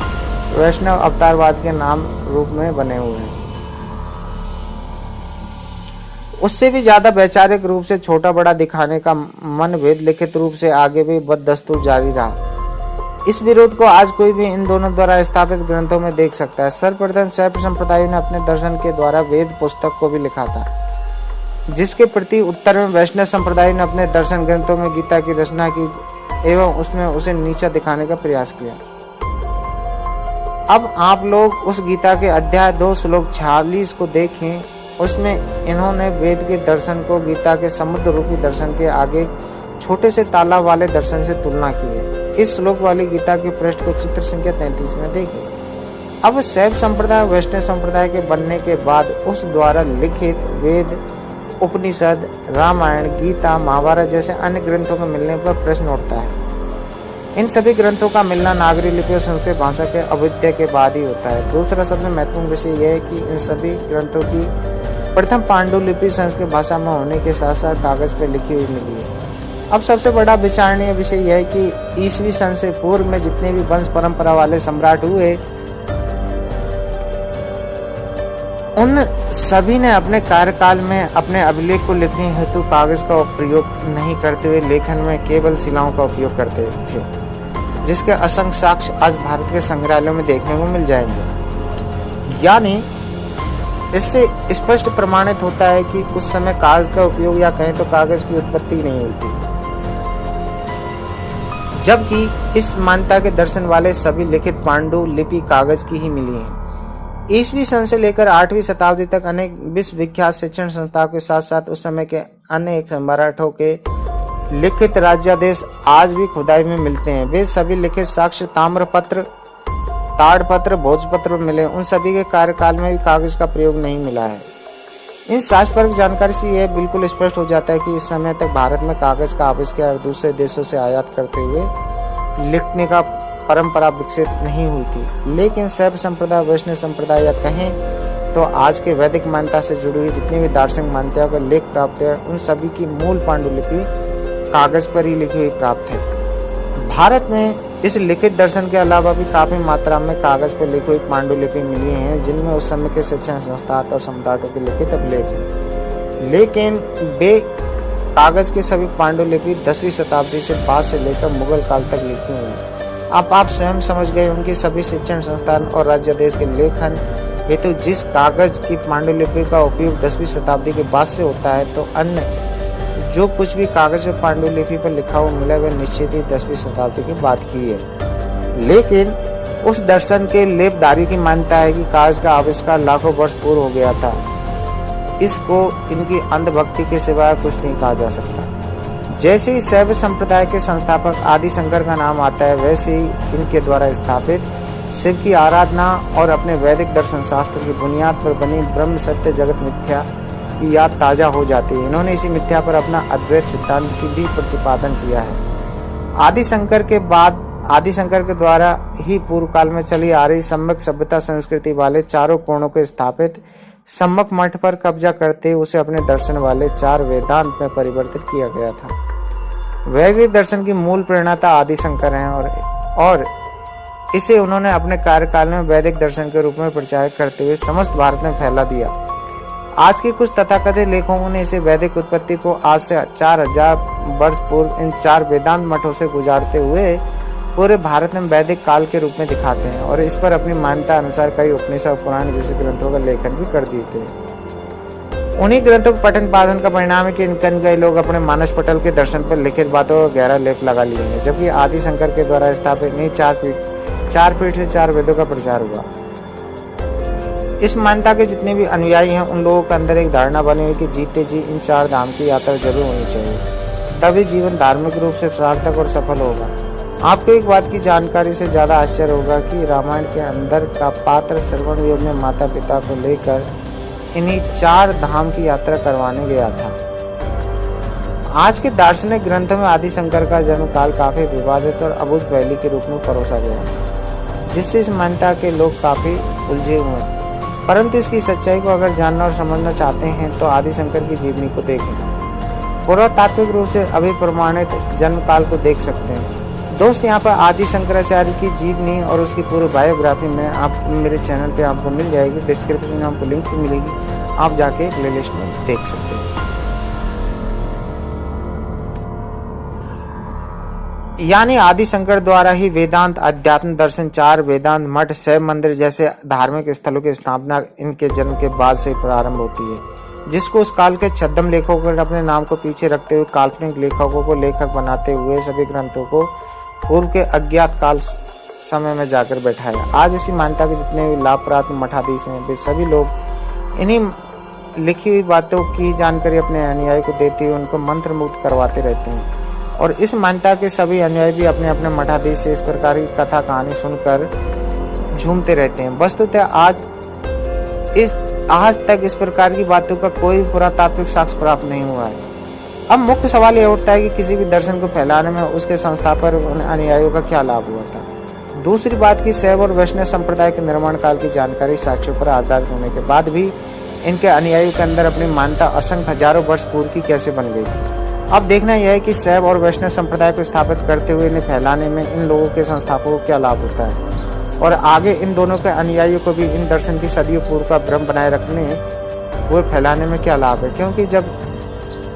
वैष्णव अवतारवाद के नाम रूप में बने हुए हैं। उससे भी ज्यादा वैचारिक रूप से छोटा बड़ा दिखाने का मनभेद लिखित रूप से आगे भी बददस्तूर जारी रहा। इस विरोध को आज कोई भी इन दोनों द्वारा स्थापित ग्रंथों में देख सकता है। सर्वप्रथम शैव संप्रदाय ने अपने दर्शन के द्वारा वेद पुस्तक को भी लिखा था, जिसके प्रति उत्तर में वैष्णव संप्रदाय ने अपने दर्शन ग्रंथों में गीता की रचना की एवं उसमें उसे नीचा दिखाने का प्रयास किया। अब आप लोग उस गीता के अध्याय 2 श्लोक 46 को देखें। उसमें इन्होंने वेद के दर्शन को गीता के समुद्र रूपी दर्शन के आगे छोटे से तालाब वाले दर्शन से तुलना की है। इस श्लोक वाली गीता के पृष्ठ को चित्र संख्या 33 में देखें। अब शैव संप्रदाय वैष्णव संप्रदाय के बनने के बाद उस द्वारा लिखित वेद, उपनिषद, रामायण, गीता, महाभारत जैसे अन्य ग्रंथों के मिलने पर प्रश्न उठता है। इन सभी ग्रंथों का मिलना नागरी लिपि और संस्कृत भाषा के अभ्युदय के बाद ही होता है। दूसरा सबसे महत्वपूर्ण विषय यह है कि इन सभी ग्रंथों की प्रथम पांडुलिपि संस्कृत भाषा में होने के साथ साथ कागज पर लिखी हुई मिली है। अब सबसे बड़ा विचारणीय विषय यह है कि ईसवी सन से पूर्व में जितने भी वंश परंपरा वाले सम्राट हुए, उन सभी ने अपने कार्यकाल में अपने अभिलेख को लिखने हेतु कागज का प्रयोग नहीं करते हुए लेखन में केवल शिलाओं का उपयोग करते थे, जिसके असंख्य साक्ष्य आज भारत के संग्रहालयों में देखने को मिल जाएंगे। यानी इससे स्पष्ट प्रमाणित होता है कि उस समय कागज का उपयोग या कहें तो कागज की उत्पत्ति नहीं हुई थी, जबकि इस मान्यता के दर्शन वाले सभी लिखित पांडुलिपि कागज की ही मिली हैं। ईसवी सन से लेकर 8वीं शताब्दी तक अनेक विश्वविख्यात शिक्षण संस्थाओं के साथ साथ उस समय के अनेक मराठों के लिखित राज्यादेश आज भी खुदाई में मिलते हैं। वे सभी लिखित साक्ष्य ताम्रपत्र, ताड़पत्र, भोजपत्र में मिले। उन सभी के कार्यकाल में भी कागज का प्रयोग नहीं मिला है। इन शास्त्रपरक जानकारी से यह बिल्कुल स्पष्ट हो जाता है कि इस समय तक भारत में कागज का आविष्कार दूसरे देशों से आयात करते हुए लिखने का परंपरा विकसित नहीं हुई थी। लेकिन शैव संप्रदाय, वैष्णव संप्रदाय या कहें तो आज के वैदिक मान्यता से जुड़ी हुई जितनी भी दार्शनिक मान्यताओं का लेख प्राप्त है, उन सभी की मूल पांडुलिपि कागज पर ही लिखी हुई प्राप्त है। भारत में इस लिखित दर्शन के अलावा भी काफी मात्रा में कागज पर लिखी हुई पांडुलिपि मिली हैं, जिनमें उस समय के शिक्षण संस्थान और सम्राटों के लिखित अभिलेख हैं। लेकिन वे कागज के सभी पांडुलिपि 10वीं शताब्दी से बाद से लेकर मुगल काल तक लिखी हुई हैं। अब आप स्वयं समझ गए उनके सभी शिक्षण संस्थान और राज्यादेश के लेखन हेतु जिस कागज की पांडुलिपि का उपयोग 10वीं शताब्दी के बाद से होता है, तो अन्य जो कुछ भी कागज में पांडुलिपि पर लिखा हुआ मिला वह निश्चित ही 10वीं शताब्दी की बात की है। लेकिन उस दर्शन के लेपधारी की मान्यता है कि कागज का आविष्कार लाखों वर्ष पूर्व हो गया था। इसको इनकी अंधभक्ति के सिवाय कुछ नहीं कहा जा सकता। जैसे ही शैव संप्रदाय के संस्थापक आदि शंकर का नाम आता है, वैसे ही इनके द्वारा स्थापित शिव की आराधना और अपने वैदिक दर्शन शास्त्र की बुनियाद पर बनी ब्रह्म सत्य जगत मिथ्या की याद ताजा हो जाती है। इन्होंने इसी मिथ्या पर अपना अद्वैत सिद्धांत की भी प्रतिपादन किया है। आदि शंकर के द्वारा ही पूर्व काल में चली आ रही सम्यक सभ्यता संस्कृति वाले चारों कोणों के स्थापित सम्यक मठ पर कब्जा करते उसे अपने दर्शन वाले 4 वेदांत में परिवर्तित किया गया था। वैदिक दर्शन की मूल प्रेरणाता आदि शंकर है और इसे उन्होंने अपने कार्यकाल में वैदिक दर्शन के रूप में प्रचार करते हुए समस्त भारत में फैला दिया। आज के कुछ तथाकथित लेखकों ने इसे वैदिक उत्पत्ति को आज से 4000 वर्ष पूर्व इन 4 वेदांत मठों से गुजारते हुए पूरे भारत में वैदिक काल के रूप में दिखाते हैं और इस पर अपनी मान्यता अनुसार कई उपनिषद, पुराण जैसे ग्रंथों का लेखन भी कर दिए थे। उन्हीं ग्रंथों के पठन पाठन का परिणाम है कि कई लोग अपने मानस पटल के दर्शन पर लिखित बातों का गहरा लेप लगा लिए हैं, जबकि आदि शंकर के द्वारा स्थापित नहीं 4 पीठ से 4 वेदों का प्रचार हुआ। इस मान्यता के जितने भी अनुयायी हैं उन लोगों के अंदर एक धारणा बनी हुई कि जीते जी इन 4 धाम की यात्रा जरूर होनी चाहिए, तभी जीवन धार्मिक रूप से सार्थक और सफल होगा। आपको एक बात की जानकारी से ज्यादा आश्चर्य होगा कि रामायण के अंदर का पात्र श्रवण योग में माता पिता को लेकर इन्हीं 4 धाम की यात्रा करवाने गया था। आज के दार्शनिक ग्रंथों में आदि शंकर का जन्म काल काफी विवादित और अबूझ पहेली के रूप में परोसा गया, जिससे इस मान्यता के लोग काफी उलझे हुए हैं। परंतु इसकी सच्चाई को अगर जानना और समझना चाहते हैं तो आदि शंकर की जीवनी को देखें। पुरातात्विक रूप से अभिप्रमाणित जन्म काल को देख सकते हैं। दोस्त, यहाँ पर आदि शंकराचार्य की जीवनी और उसकी पूरी बायोग्राफी में आप मेरे चैनल पे आपको मिल जाएगी। डिस्क्रिप्शन में आपको लिंक भी मिलेगी, आप जाके प्लेलिस्ट में देख सकते हैं। यानी आदि शंकर द्वारा ही वेदांत, अध्यात्म दर्शन, 4 वेदांत, मठ, शैव मंदिर जैसे धार्मिक स्थलों की स्थापना इनके जन्म के बाद से प्रारंभ होती है, जिसको उस काल के छद्म लेखकों ने अपने नाम को पीछे रखते हुए काल्पनिक लेखकों को लेखक बनाते हुए सभी ग्रंथों को पूर्व के अज्ञात काल समय में जाकर बैठाया। आज इसी मान्यता के जितने भी लाभ प्राप्त मठाधीश हैं वे सभी लोग इन्हीं लिखी हुई बातों की जानकारी अपने अनुयायी को देते हुए उनको मंत्र मुक्त करवाते रहते हैं। और इस मान्यता के सभी अनुयायी भी अपने अपने मठाधीश से इस प्रकार की कथा कहानी सुनकर झूमते रहते हैं। वस्तुतः आज तक इस प्रकार की बातों का कोई पुरातात्विक साक्ष्य प्राप्त नहीं हुआ है। अब मुख्य सवाल यह उठता है कि किसी भी दर्शन को फैलाने में उसके संस्थापक और अनुयायियों का क्या लाभ हुआ था। दूसरी बात की शैव और वैष्णव संप्रदाय के निर्माण काल की जानकारी साक्ष्यों पर आधारित होने के बाद भी इनके अनुयायियों के अंदर अपनी मान्यता असंख्य हजारों वर्ष पूर्व की कैसे बन गई थी। अब देखना यह है कि शैव और वैष्णव संप्रदाय को स्थापित करते हुए इन्हें फैलाने में इन लोगों के संस्थापकों को क्या लाभ होता है, और आगे इन दोनों के अनुयायियों को भी इन दर्शन की सदियों पूर्व का भ्रम बनाए रखने हुए फैलाने में क्या लाभ है। क्योंकि जब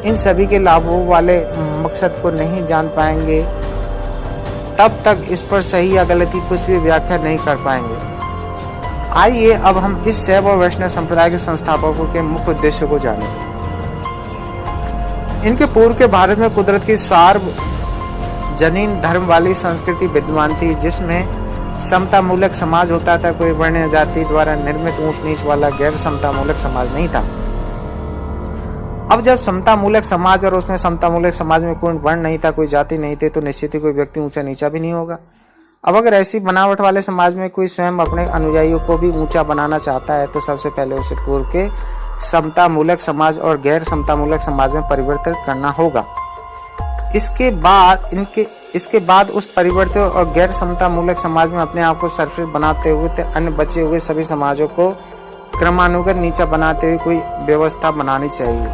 इन सभी के लाभों वाले मकसद को नहीं जान पाएंगे तब तक इस पर सही या गलती कुछ भी व्याख्या नहीं कर पाएंगे। आइए अब हम इस शैव और वैष्णव संप्रदाय के संस्थापकों के मुख्य उद्देश्य को जानें। इनके पूर्व के भारत में कुदरत की सार्वजनीन धर्म वाली संस्कृति विद्यमान थी, जिसमें समता मूलक समाज होता था। कोई वर्ण जाति द्वारा निर्मित ऊंच नीच वाला गैर समता मूलक समाज नहीं था। अब जब समता मूलक समाज और उसमें समता मूलक समाज में कोई वर्ण नहीं था, कोई जाति नहीं थी, तो निश्चित ही कोई व्यक्ति ऊंचा नीचा भी नहीं होगा। अब अगर ऐसी बनावट वाले समाज में कोई स्वयं अपने अनुयायियों को भी ऊंचा बनाना चाहता है तो सबसे पहले उसे पूर्व के समता मूलक समाज और गैर समता मूलक समाज में परिवर्तित करना होगा। इसके बाद उस परिवर्तित और गैर समता मूलक समाज में अपने आप को सर्वश्रेष्ठ बनाते हुए अन्य बचे हुए सभी समाजों को क्रमानुगत नीचा बनाते हुए कोई व्यवस्था बनानी चाहिए।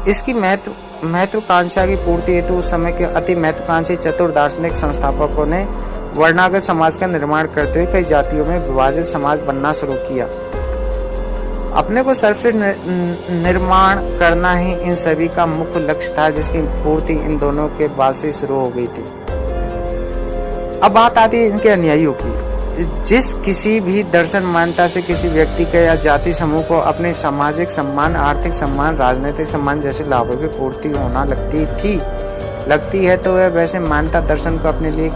इसकी महत्वाकांक्षा की पूर्ति हेतु उस समय के अति महत्वाकांक्षी चतुर दार्शनिक संस्थापकों ने वर्णागत समाज का निर्माण करते हुए कई जातियों में विभाजित समाज बनना शुरू किया। अपने को सर्वश्रेष्ठ निर्माण करना ही इन सभी का मुख्य लक्ष्य था, जिसकी पूर्ति इन दोनों के बाद से शुरू हो गई थी। अब बात आती है इनके अनुयायियों की। जिस किसी भी दर्शन मान्यता से किसी व्यक्ति के या जाति समूह को अपने सामाजिक सम्मान, आर्थिक सम्मान, राजनीतिक सम्मान जैसे लाभों की पूर्ति होना लगती है तो वह वैसे मान्यता दर्शन को अपने लिए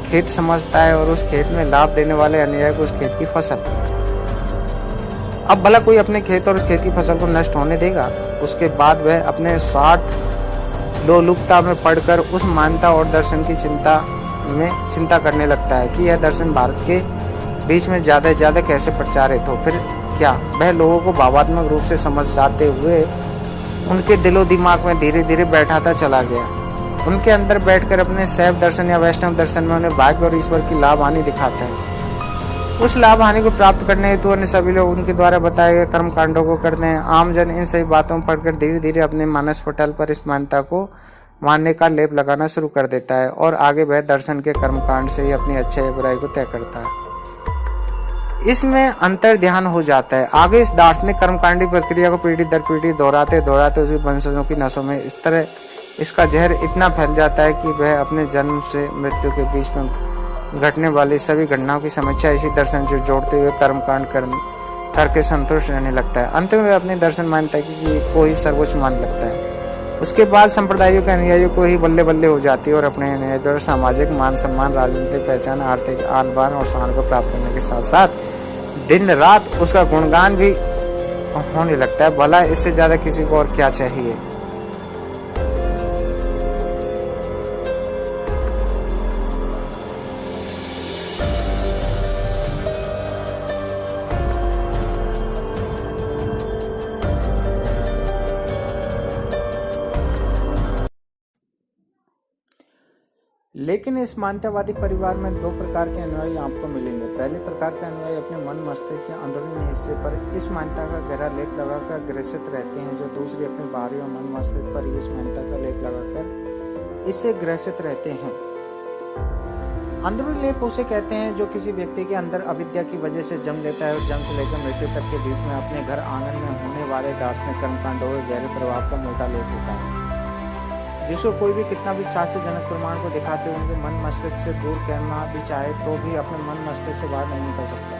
खेत समझता है और उस खेत में लाभ देने वाले अनुयायी को उस खेत की फसल। अब भला कोई अपने खेत और उस खेत की फसल को नष्ट होने देगा? उसके बाद वह अपने स्वार्थ लोलुपता में पड़कर उस मान्यता और दर्शन की चिंता करने लगता है कि यह दर्शन भारत के बीच में ज्यादा से ज्यादा कैसे प्रचारित हो। फिर क्या वह लोगों को भावात्मक रूप से समझ जाते हुए उनके दिलो दिमाग में धीरे धीरे बैठाता चला गया। उनके अंदर बैठकर अपने शैव दर्शन या वैष्णव दर्शन में उन्हें भाग्य और ईश्वर की लाभ हानि दिखाता है। उस लाभ हानि को प्राप्त करने हेतु अन्य सभी लोग उनके द्वारा बताए गए कर्म कांडों को करते हैं। आमजन इन सभी बातों में पढ़कर धीरे धीरे अपने मानस पटल पर इस मान्यता को मानने का लेप लगाना शुरू कर देता है और आगे वह दर्शन के कर्म कांड से ही अपनी अच्छाई या बुराई को तय करता है। इसमें अंतर ध्यान हो जाता है। आगे इस दार्शनिक कर्मकांडी प्रक्रिया को पीढ़ी दर पीढ़ी दोहराते उसके वंशजों की नसों में इस तरह इसका जहर इतना फैल जाता है कि वह अपने जन्म से मृत्यु के बीच में घटने वाली सभी घटनाओं की समीक्षा इसी दर्शन से जोड़ते हुए कर्मकांड करके संतुष्ट रहने लगता है। अंत में वह अपने दर्शन मान्यता को ही सर्वोच्च मान लगता है। उसके बाद संप्रदायों के अनुयायियों को ही बल्ले बल्ले हो जाती है और अपने अनुयायी द्वारा सामाजिक मान सम्मान, राजनीतिक पहचान, आर्थिक आन बान और शान को प्राप्त करने के साथ साथ दिन रात उसका गुणगान भी होने लगता है। भला इससे ज्यादा किसी को और क्या चाहिए। लेकिन इस मान्यतावादी परिवार में दो प्रकार के अनुयायी आपको मिलेंगे। पहले प्रकार के अनुयायी अपने मन मस्तिष्क के अंदरूनी हिस्से पर इस मान्यता का गहरा लेप लगाकर ग्रसित रहते हैं, जो दूसरे अपने बाहरी और मन मस्तिष्क पर इस मान्यता का लेप लगाकर इससे ग्रसित रहते हैं। अंदरूनी लेप उसे कहते हैं जो किसी व्यक्ति के अंदर अविद्या की वजह से जन्म लेता है और जन्म से लेकर मृत्यु तक के बीच में अपने घर आंगन में होने वाले दार्शनिक कर्मकांडों के गहरे प्रभाव का मोटा लेप होता है, जिसको कोई भी कितना भी शास्त्रजनक प्रमाण को दिखाते हुए उनके मन मस्तिष्क से दूर करना भी चाहे तो भी अपने मन मस्तिष्क से बाहर नहीं निकल सकता।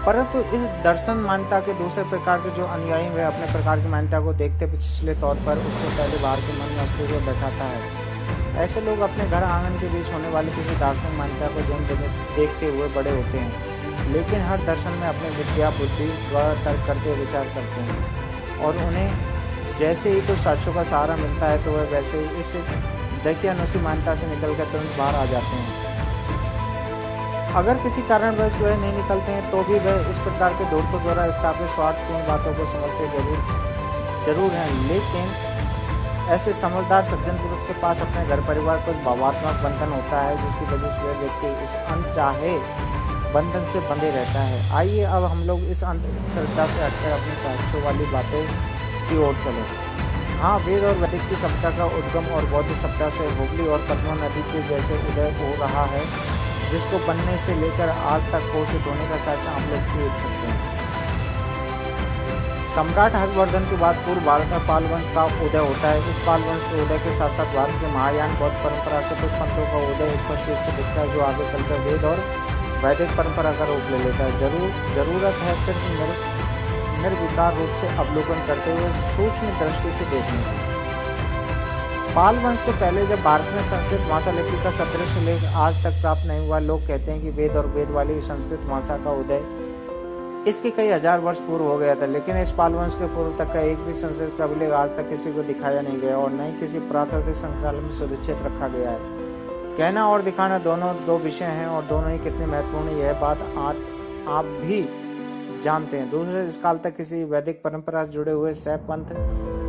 परंतु इस दर्शन मान्यता के दूसरे प्रकार के जो अनुयायी वे अपने प्रकार की मान्यता को देखते पिछले तौर पर उससे पहले बाहर के मन मस्तिष्क को बैठाता है। ऐसे लोग अपने घर आंगन के बीच होने वाली किसी दार्शनिक मान्यता को जन्म देखते हुए बड़े होते हैं, लेकिन हर दर्शन में अपने विद्या बुद्धि द्वारा तर्क करते विचार करते हैं और उन्हें जैसे ही कुछ साक्ष्यों का सहारा मिलता है तो वह वैसे ही इस दकियानुसी मान्यता से निकलकर तुरंत बाहर आ जाते हैं। अगर किसी कारणवश वह नहीं निकलते हैं तो भी वह इस प्रकार के दौड़ों द्वारा स्थापित स्वार्थपूर्ण बातों को समझते जरूर हैं, लेकिन ऐसे समझदार सज्जन पुरुष के पास अपने घर परिवार कुछ भावात्मक बंधन होता है, जिसकी वजह से वह व्यक्ति इस अनचाहे बंधन से बंधे रहता है। आइए अब हम लोग इस अंधश्रद्धा से हटकर अपनी साक्ष्यों वाली बातों की ओर चले। हाँ, वेद और वैदिक की सभ्यता का उद्गम और बौद्ध सभ्यता से हुगली और पद्मा नदी के जैसे उदय हो रहा है, जिसको बनने से लेकर आज तक पोषित होने का साक्ष्य हम लोग देख सकते हैं। सम्राट हर्षवर्धन के बाद पूर्व भारत में पाल वंश का उदय होता है। इस पाल वंश के उदय के साथ साथ भारत के महायान बौद्ध परंपरा से कुछ पंथों का उदय स्पष्ट रूप से दिखता है, जो आगे चलकर वेद और वैदिक परंपरा का रूप ले लेता है। जरूरत है सिर्फ निर्विकार रूप से अवलोकन करते हुए सूक्ष्म दृष्टि से देखने की। पाल वंश के पहले जब भारत में संस्कृत भाषा लिपि का सदृश लेख आज तक प्राप्त नहीं हुआ, लोग कहते हैं कि वेद और वेद वाली संस्कृत भाषा का उदय इसके कई हजार वर्ष पूर्व हो गया था, लेकिन इस पाल वंश के पूर्व तक का एक भी संस्कृत का अभिलेख आज तक किसी को दिखाया नहीं गया और न ही किसी पुरातात्विक संग्रहालय में सुरक्षित रखा गया है। कहना और दिखाना दोनों दो विषय हैं और दोनों ही कितने महत्वपूर्ण है, यह बात आप भी जानते हैं। दूसरे इस काल तक किसी वैदिक परंपरा से जुड़े हुए शैव पंथ,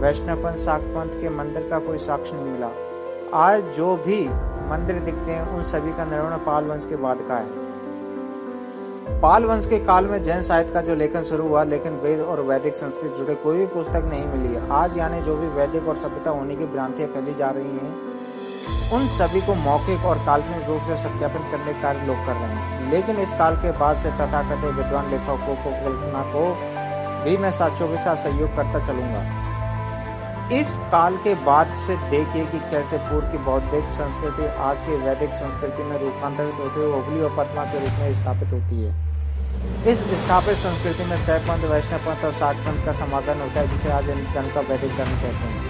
वैष्णव पंथ, शाक्त पंथ के मंदिर का कोई साक्ष्य नहीं मिला। आज जो भी मंदिर दिखते हैं उन सभी का निर्माण पाल वंश के बाद का है। पाल वंश के काल में जैन साहित्य का जो लेखन शुरू हुआ, लेकिन वेद और वैदिक संस्कृत जुड़े कोई भी पुस्तक नहीं मिली है। आज यानी जो भी वैदिक और सभ्यता होने की भ्रांतियां फैली जा रही हैं, उन सभी को मौखिक और काल्पनिक रूप से सत्यापन करने का कार्य लोग कर रहे हैं। लेकिन इस काल के बाद से तथाकथित विद्वान लेखकों को कल्पना को भी मैं साक्ष्यों के साथ सहयोग करता चलूंगा। इस काल के बाद से देखिए कि कैसे पूर्व की बौद्धिक संस्कृति आज की वैदिक संस्कृति में रूपांतरित होते हुए हुगली और पद्मा के रूप में स्थापित होती है। इस स्थापित संस्कृति में शैव पंथ, वैष्णव पंथ और शाक्त पंथ का समागम होता है, जिसे आज हिंदू धर्म का वैदिक धर्म कहते हैं।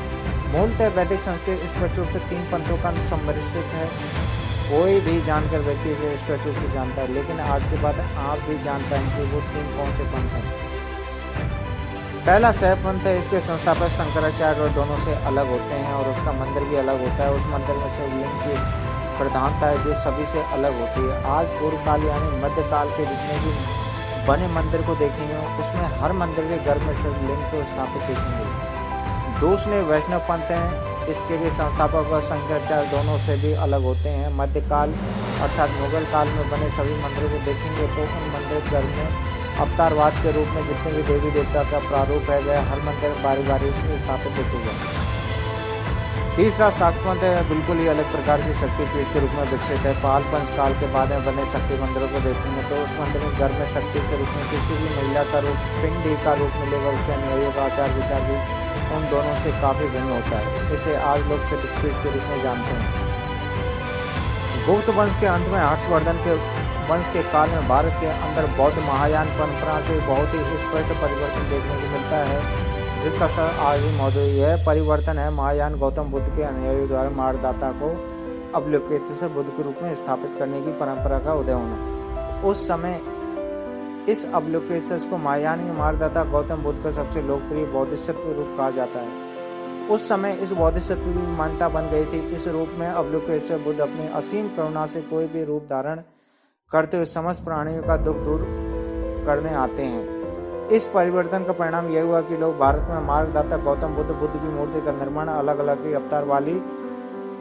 मूलतः वैदिक संस्कृति स्पष्ट रूप से तीन पंथों का सम्मिश्रित है। कोई भी जानकर व्यक्ति इसे स्पष्ट रूप से जानता है, लेकिन आज के बाद आप भी जान पाएंगे कि वो तीन कौन से पंथ हैं। पहला शैव पंथ है। इसके संस्थापक शंकराचार्य और दोनों से अलग होते हैं और उसका मंदिर भी अलग होता है। उस मंदिर में शिवलिंग की प्रधानता है जो सभी से अलग होती है। आज पूर्व काल यानी मध्यकाल के जितने भी बने मंदिर को देखेंगे, उसमें हर मंदिर के गर्भ में शिवलिंग को स्थापित देखेंगे। दूसरे वैष्णव पंथ हैं। इसके भी संस्थापक व शंकराचार्य दोनों से भी अलग होते हैं। मध्यकाल अर्थात मुगल काल में बने सभी मंदिरों को देखेंगे तो उन मंदिर गर्भ में अवतारवाद के रूप में जितने भी देवी देवता का प्रारूप है वह हर मंदिर बारी बारी से स्थापित होते गए। तीसरा शाक्त पंथ है। बिल्कुल ही अलग प्रकार की शक्तिपीठ के रूप में विकसित है। पाल वंश काल के बाद में बने शक्ति मंदिरों को देखेंगे तो उस मंदिर में गर्भ में शक्ति से रूप में किसी भी महिला का रूप, पिंडी का रूप मिलेगा। उसके अनुयायियों का आचार विचार भी उन दोनों से काफी भिन्न होता है। इसे आज लोग शक्तिपीठ के रूप में जानते हैं। गुप्त वंश के अंत में हर्षवर्धन के वंश के काल में भारत के अंदर बौद्ध महायान परंपरा से बहुत ही स्पष्ट परिवर्तन देखने को मिलता है, जिसका असर आज भी मौजूद है। यह परिवर्तन है महायान गौतम बुद्ध के अनुयायियों द्वारा मार्गदाता को अवलोकित से बुद्ध के रूप में स्थापित करने की परंपरा का उदय होना। उस समय इस अवलोकेतस को महायान के मार्गदाता गौतम बुद्ध का सबसे लोकप्रिय बोधिसत्व रूप कहा जाता है। उस समय इस बोधिसत्व की मान्यता बन गई थी। इस रूप में अवलोकेतस बुद्ध अपनी असीम करुणा से कोई भी रूप धारण करते हुए समस्त प्राणियों का दुख दूर करने आते हैं। इस परिवर्तन का परिणाम यह हुआ कि लोग भारत में मार्गदाता गौतम बुद्ध की मूर्ति का निर्माण अलग अलग अवतार वाली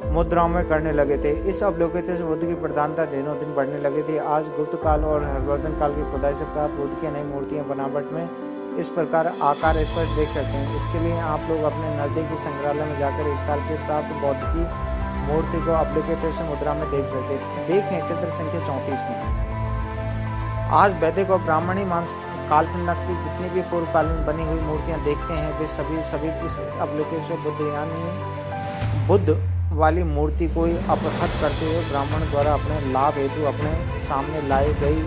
मुद्राओं में करने लगे थे। इस अवलोकित बुद्ध की प्रधानता दिनों दिन बढ़ने लगी थी। आज गुप्त काल और हर्षवर्धन काल की खुदाई से प्राप्त बुद्ध की नई मूर्तियां बनावट में इस प्रकार आकार स्पष्ट देख सकते हैं। इसके लिए आप लोग अपने नजदीकी संग्रहालय में जाकर इस काल के प्राप्त बौद्ध की मूर्ति को अवलोकित मुद्रा में देख सकते हैं। देखें चित्र संख्या 34 में। आज वैदिक और ब्राह्मणी मांस कालखंड की जितनी भी पूर्वकालीन बनी हुई मूर्तियां देखते हैं वे सभी इस अवलोकित बुद्ध यानी बुद्ध वाली मूर्ति को ही अपहत करते हुए ब्राह्मण द्वारा अपने लाभ हेतु अपने सामने लाई गई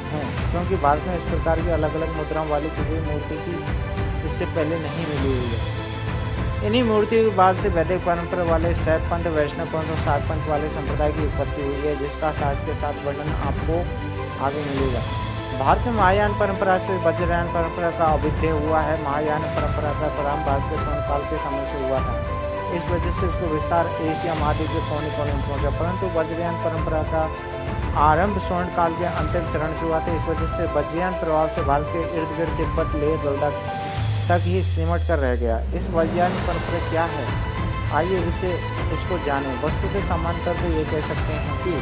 हैं, क्योंकि भारत में इस प्रकार की अलग अलग मुद्राओं वाली किसी मूर्ति की इससे पहले नहीं मिली हुई है। इन्हीं मूर्तियों के बाद से वैदिक परंपरा वाले शैव पंथ, वैष्णव पंथ और शाक्त पंथ वाले संप्रदाय की उत्पत्ति हुई है, जिसका शास्त्र के साथ वर्णन आपको आगे मिलेगा। भारत में महायान परंपरा से वज्रयान परंपरा का अभिद्य हुआ है। महायान परंपरा का प्रारंभ भारत के स्वर्ण काल के समय से हुआ था। इस वजह से इसको विस्तार एशिया महाद्वीप के कोने कोने में पहुंचा, परंतु वज्रयान परंपरा का आरंभ स्वर्ण काल के अंतिम चरण से हुआ था। इस वजह से वज्रयान प्रभाव से भारत के इर्द गिर्द तिब्बत, लेह, लद्दाख तक ही सिमट कर रह गया। इस वज्रयान परंपरा क्या है, आइए इसको जानें। वस्तुतः सामान्यतः तो ये कह सकते हैं कि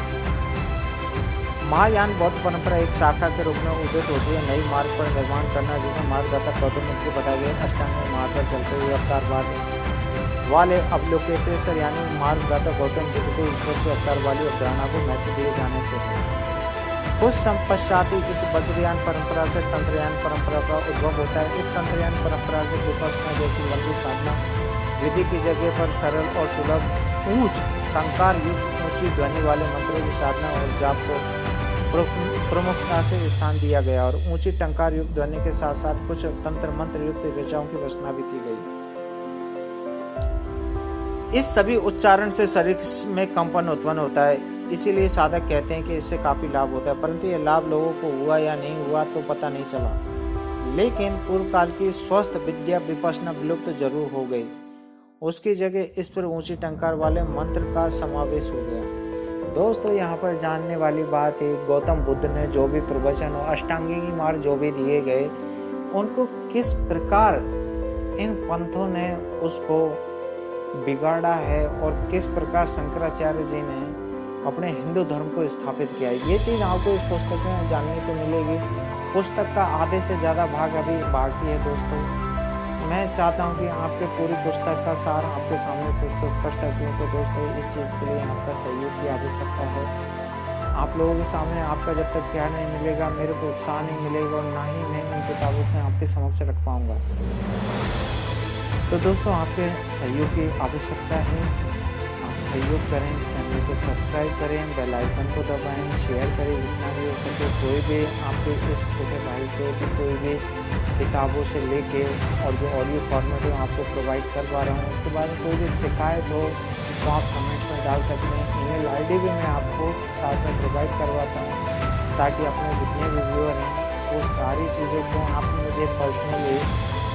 महायान बौद्ध परंपरा एक शाखा के रूप में उदित होती है। नई मार्ग पर निर्माण करना, जिसे मार्गदाता गौतम बुद्ध को बताया गया अष्टांग मार्ग पर चलते हुए अवतारवाद वाले अवलोकितेश्वर यानी मार्गदाता गौतम बुद्ध को ईश्वर के अवतार वाली अवधारणा को महत्व दिए जाने से है। कुछ पश्चात इस वज्रयान परंपरा से तंत्रयान परंपरा का उद्भव होता है। इस तंत्रयान परंपरा से विपश्यना जैसी लंबी साधना विधि की जगह पर सरल और सुलभ ऊंच टंकार युक्त ऊंची ध्वनि वाले मंत्रों की साधना और जाप को प्रमुखता से स्थान दिया गया और ऊंची टंकार युक्त ध्वनि के साथ साथ कुछ तंत्र मंत्र युक्त ऋचाओं की रचना भी की गई। इस सभी उच्चारण से शरीर में कंपन उत्पन्न होता है, इसीलिए साधक कहते हैं कि इससे काफी लाभ होता है, परंतु यह लाभ लोगों को हुआ या नहीं हुआ तो पता नहीं चला। लेकिन पूर्व काल की स्वस्थ विद्या विपश्यना विलुप्त जरूर हो गई। उसकी जगह इस पर ऊंची टंकार वाले मंत्र का समावेश हो गया। दोस्तों, यहाँ पर जानने वाली बात है, गौतम बुद्ध ने जो भी प्रवचन और अष्टांगी मार्ग जो भी दिए गए, उनको किस प्रकार इन पंथों ने उसको बिगाड़ा है और किस प्रकार शंकराचार्य जी ने अपने हिंदू धर्म को स्थापित किया है, ये चीज़ आपको इस पुस्तक में जानने को मिलेगी। पुस्तक का आधे से ज़्यादा भाग अभी बाकी है। दोस्तों, मैं चाहता हूँ कि आपके पूरी पुस्तक का सार आपके सामने प्रस्तुत कर सकूँ, तो दोस्तों इस चीज़ के लिए आपका सहयोग की आवश्यकता है। आप लोगों के सामने आपका जब तक प्यार नहीं मिलेगा, मेरे को उत्साह नहीं मिलेगा और ना ही मैं इन किताबों को आपके समक्ष रख पाऊँगा। तो दोस्तों, आपके सहयोग की आवश्यकता है। आप सहयोग करें, चैनल को सब्सक्राइब करें, बेल आइकन को दबाएं, शेयर करें जितना भी हो सके। कोई भी आपके इस छोटे भाई से भी कोई भी किताबों से लेके और जो ऑडियो फॉर्मेट है आपको प्रोवाइड करवा रहा हूँ, उसके बाद कोई भी शिकायत हो तो आप कमेंट में डाल सकते हैं। ईमेल आईडी भी मैं आपको साथ में प्रोवाइड करवाता हूँ, ताकि अपने जितने भी व्यूअर हैं वो सारी चीज़ों को आप मुझे पर्सनली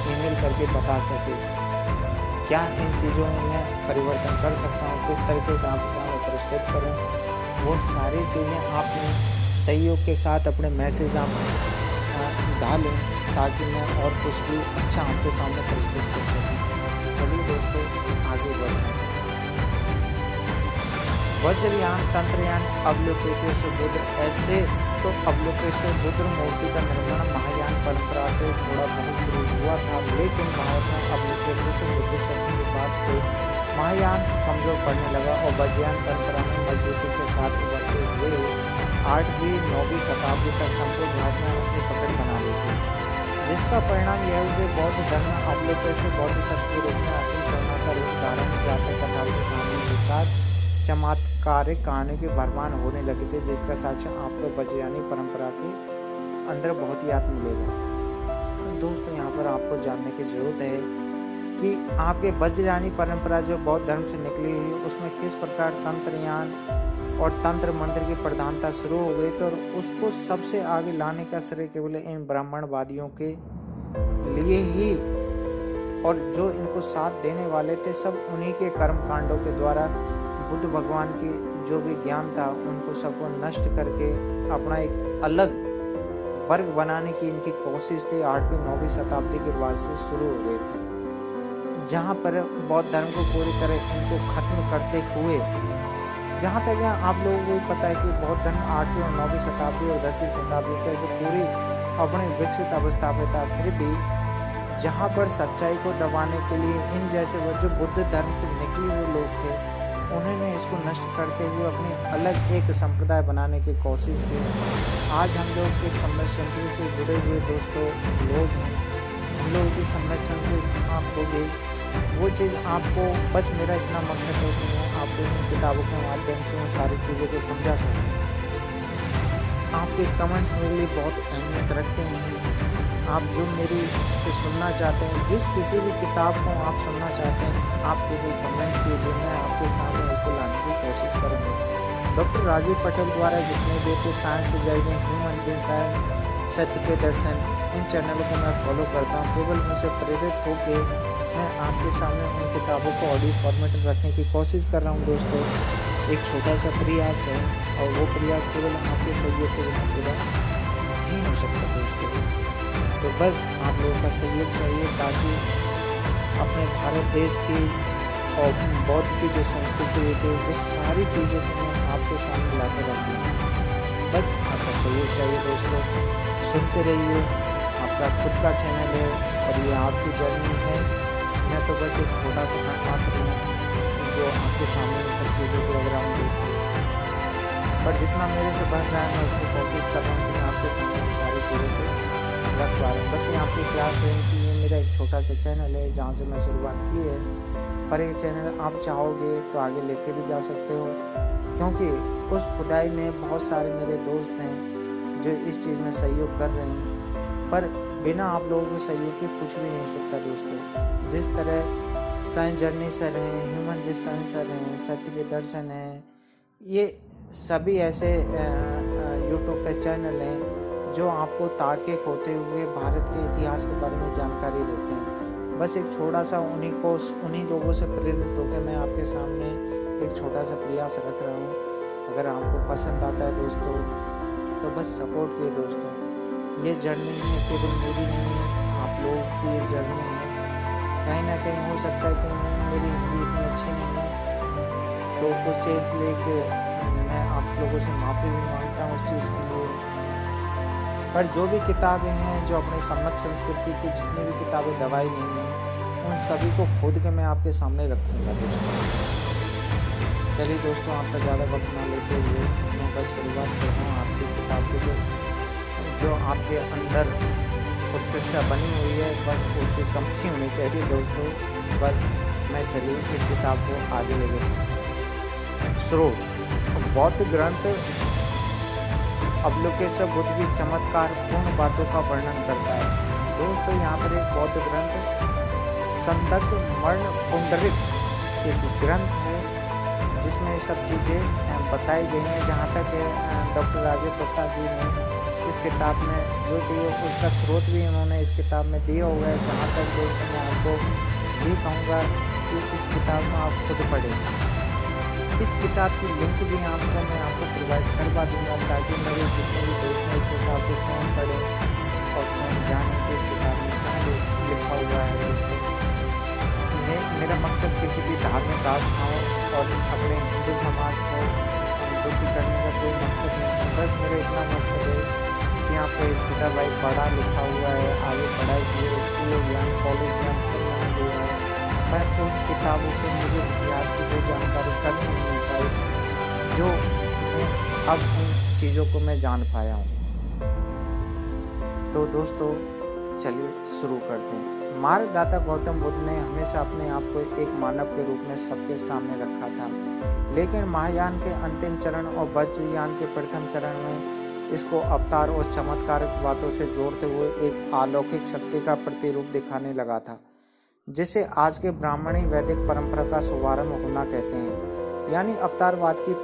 ईमेल करके बता सके। क्या इन चीज़ों में मैं परिवर्तन कर सकता हूँ, किस तरीके से आपसे मैं प्रस्तुत करूँ, वो सारी चीज़ें आप सहयोग के साथ अपने मैसेज आप डालें, ताकि मैं और कुछ भी अच्छा आपके सामने प्रस्तुत कर सकूँ। चलिए दोस्तों, आगे बढ़ें। वज्रयान, तंत्रयान, अवलोकितेश्वर बुद्ध, ऐसे तो अवलोकितेश्वर बुद्ध मूर्ति का निर्माण महायान परंपरा से थोड़ा बहुत शुरू हुआ था, लेकिन भारत में अवलोकितेश्वर बुद्ध शब्द के बाद से महायान कमजोर पड़ने लगा और वज्रयान परंपरा में मजबूती के साथ उभरते हुए 8वीं 9वीं शताब्दी तक संपूर्ण भारत में अपनी पकड़ बना ली थी, जिसका परिणाम यह हुआ कि बौद्ध धर्म अवलोकितेश्वर बौद्ध शब्द के रूप में असीम करुणा का रूप धारण जाकर कथाओं के साथ चमत्कारिक कहानी के भरमार होने लगे थे, जिसका साक्ष्य आपको वज्रयानी परंपरा के अंदर बहुत याद मिलेगा। दोस्तों, यहाँ पर आपको जानने की जरूरत है कि आपके वज्रयानी परंपरा जो बौद्ध धर्म से निकली हुई, उसमें किस प्रकार तंत्रयान और तंत्र मंत्र की प्रधानता शुरू हो गई, तो उसको सबसे आगे लाने का श्रेय केवल इन ब्राह्मणवादियों के लिए ही, और जो इनको साथ देने वाले थे सब उन्हीं के कर्म कांडों के द्वारा बुद्ध भगवान की जो भी ज्ञान था उनको सबको नष्ट करके अपना एक अलग वर्ग बनाने की इनकी कोशिश थी। 8वीं 9वीं शताब्दी के बाद से शुरू हो गई थी, जहाँ पर बौद्ध धर्म को पूरी तरह इनको खत्म करते हुए, जहाँ तक आप लोगों को पता है कि बौद्ध धर्म 8वीं और 9वीं शताब्दी और 10वीं शताब्दी तक पूरी अपने विकसित अवस्था में था, फिर भी जहाँ पर सच्चाई को दबाने के लिए इन जैसे वो जो बुद्ध धर्म से निकले हुए लोग थे उन्होंने इसको नष्ट करते हुए अपनी अलग एक संप्रदाय बनाने की कोशिश की। आज हम लोग एक सम्यक संस्कृति से जुड़े हुए दोस्तों लोग हैं, हम लोगों की सम्यक संस्कृति कहाँ खो गई, वो चीज़ आपको, बस मेरा इतना मकसद है कि मैं आपको इन किताबों के माध्यम से उन सारी चीज़ों को समझा सकूँ। आपके कमेंट्स मेरे लिए बहुत अहमियत रखते हैं। आप जो मेरी से सुनना चाहते हैं, जिस किसी भी किताब को आप सुनना चाहते हैं, आप केवल कमेंट कीजिए, मैं आपके सामने उसको लाने की कोशिश करूँगा। डॉक्टर राजीव पटेल द्वारा जितने भी थे साइंस जाइए, ह्यूमन बीइंग साइंस, सत्य के दर्शन, इन चैनलों को मैं फॉलो करता हूँ। केवल उनसे प्रेरित होकर मैं आपके सामने उन किताबों को ऑडियो फॉर्मेट में रखने की कोशिश कर रहा हूँ। दोस्तों एक छोटा सा प्रयास है और वो प्रयास केवल आपके सहयोग के बिना पूरा नहीं हो सकता दोस्तों। तो बस आप लोगों का सहयोग चाहिए ताकि अपने भारत देश की और बौद्ध की जो संस्कृति है वो सारी चीज़ों को मैं आपके सामने लाकर रखूँगा। बस आपका सहयोग चाहिए दोस्तों। सुनते रहिए, आपका खुद का चैनल है और ये आपकी जर्नी है। मैं तो बस एक छोटा सा पात्र हूँ जो आपके सामने सब चीज़ों को रख रहा हूँ दोस्तों, पर जितना मेरे से बन रहा है मैं उसकी कोशिश कर रहा हूँ कि मैं आपके सामने सारी चीज़ों को रख पा रहा हूँ। बस यहाँ पे क्या है कि ये मेरा एक छोटा सा चैनल है जहाँ से मैं शुरुआत की है, पर ये चैनल आप चाहोगे तो आगे लेके भी जा सकते हो, क्योंकि उस खुदाई में बहुत सारे मेरे दोस्त हैं जो इस चीज़ में सहयोग कर रहे हैं, पर बिना आप लोगों के सहयोग के कुछ भी नहीं हो सकता दोस्तों। जिस तरह साइंस जर्नी सर हैं, ह्यूमन बीइंग साइंस सर हैं, सत्य के दर्शन हैं, ये सभी ऐसे यूट्यूब पे चैनल हैं जो आपको तार्किक होते हुए भारत के इतिहास के बारे में जानकारी देते हैं। बस एक छोटा सा उन्हीं लोगों से प्रेरित होकर मैं आपके सामने एक छोटा सा प्रयास रख रहा हूँ। अगर आपको पसंद आता है दोस्तों तो बस सपोर्ट कीजिए दोस्तों। ये जर्नी है केवल मेरी नहीं है, आप लोगों की ये जर्नी है। कहीं ना कहीं हो सकता है कि मेरी हिंदी इतनी अच्छी नहीं है, तो कुछ चीज़ लेके मैं आप लोगों से माफ़ी भी मांगता हूँ उस चीज़ के लिए। पर जो भी किताबें हैं जो अपने सम्यक संस्कृति की जितनी भी किताबें दबाई गई हैं उन सभी को खोद के मैं आपके सामने रखूँगा दोस्तों। चलिए दोस्तों, आपका ज़्यादा वक्त ना लेते हुए मैं बस शुरुआत कर रहा हूँ आपकी किताब की जो आपके अंदर उत्कृष्टता बनी हुई है, बस उससे कमती होनी चाहिए दोस्तों। बस मैं चलिए इस किताब को आगे लेके चलूँ। स्रोत बौद्ध ग्रंथ अवलोकेश बुद्ध की चमत्कारपूर्ण बातों का वर्णन करता है। दोस्तों यहाँ पर एक बौद्ध ग्रंथ संदग्ध मर्ण पुंडरिक एक ग्रंथ है जिसमें सब चीज़ें बताई गई हैं। जहाँ तक डॉक्टर राजेंद्र प्रसाद जी ने इस किताब में जो दिए उसका स्रोत भी उन्होंने इस किताब में दिया हुआ है। जहाँ तक दोस्तों मैं आपको ये कहूँगा कि इस किताब को आप खुद पढ़ें। इस किताब की लिंक भी मैं आपको प्रोवाइड करवा दूंगा ताकि मेरे जितने भी दोस्त हैं इस किताब को स्वयं पढ़ें और स्वयं जानें कि इस किताब में क्या लिखा हुआ है। मेरा मकसद किसी भी धार्मिक आस्थाओं और अपने हिंदू समाज को दुखी करने का कोई मकसद नहीं है। बस मेरा इतना मकसद है कि यहाँ पे छोटा भाई बड़ा लिखा हुआ है, आगे पढ़ाई की है, स्कूल ज्ञान, कॉलेज ज्ञान सब मैंने लिया है, पर उन किताबों से मुझे इतिहास की कोई जानकारी कभी नहीं मिल पाई जो अब उन चीज़ों को मैं जान पाया हूँ। तो दोस्तों चलिए शुरू करते हैं। मार्गदाता गौतम बुद्ध ने हमेशा अपने आप को एक मानव के रूप में सबके सामने रखा था, लेकिन महायान के अंतिम चरण और वज्रयान के प्रथम चरण में इसको अवतार और चमत्कारिक बातों से जोड़ते हुए एक अलौकिक शक्ति का प्रतिरूप दिखाने लगा था, जिसे आज के ब्राह्मणी वैदिक परंपरा का शुभारंभ होना कहते हैं। यानी अवतारवाद की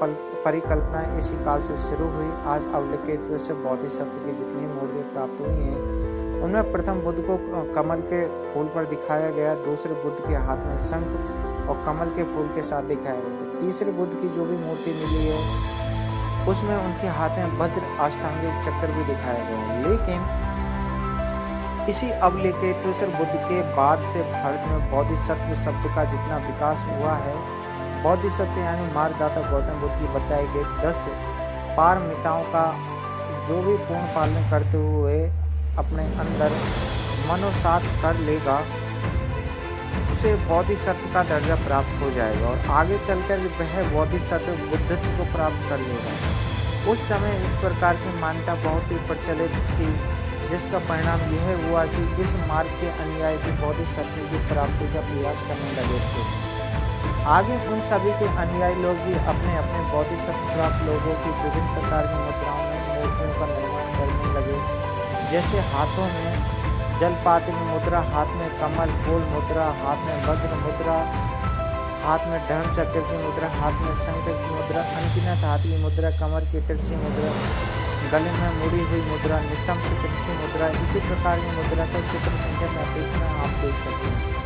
परिकल्पना इसी काल से शुरू हुई। आज अवलोकित से बोधिसत्व की जितनी मूर्ति प्राप्त हुई हैं उनमें प्रथम बुद्ध को कमल के फूल पर दिखाया गया, दूसरे बुद्ध के हाथ में शंख और कमल के फूल के साथ दिखाया गया। तीसरे बुद्ध की जो भी मूर्ति मिली है उसमें उनके हाथ में वज्र अष्टांगिक चक्र भी दिखाया गया है। लेकिन इसी अवलोकितेश्वर बुद्ध के बाद से भारत में बोधिसत्व शब्द का जितना विकास हुआ है, बोधिसत्व यानी मार्गदाता गौतम बुद्ध की बताई गई 10 पारमिताओं का जो भी पूर्ण पालन करते हुए अपने अंदर मनोसात कर लेगा उसे बोधिसत्व का दर्जा प्राप्त हो जाएगा और आगे चलकर वह बोधिसत्व बुद्धत्व को प्राप्त कर लेगा। उस समय इस प्रकार की मान्यता बहुत ही प्रचलित थी, जिसका परिणाम यह हुआ कि इस मार्ग के अनुयायी भी बोधिसत्व की प्राप्ति का प्रयास करने लगे थे। आगे उन सभी के अनुयायी लोग भी अपने अपने बोधिसत्व प्राप्त लोगों की विभिन्न प्रकार की मुद्राओं में मूर्तियों का निर्माण करने लगे, जैसे हाथों में जलपात्र मुद्रा, हाथ में कमल फूल मुद्रा, हाथ में वज्र मुद्रा, हाथ में धर्म चक्र की मुद्रा, हाथ में शंख की मुद्रा, अनगिनत हाथ की मुद्रा, कमर की तिरछी मुद्रा, गले में मुड़ी हुई मुद्रा, नितंब से तिरछी मुद्रा। इसी प्रकार की मुद्रा को चित्र संख्या 35 में आप देख सकते हैं।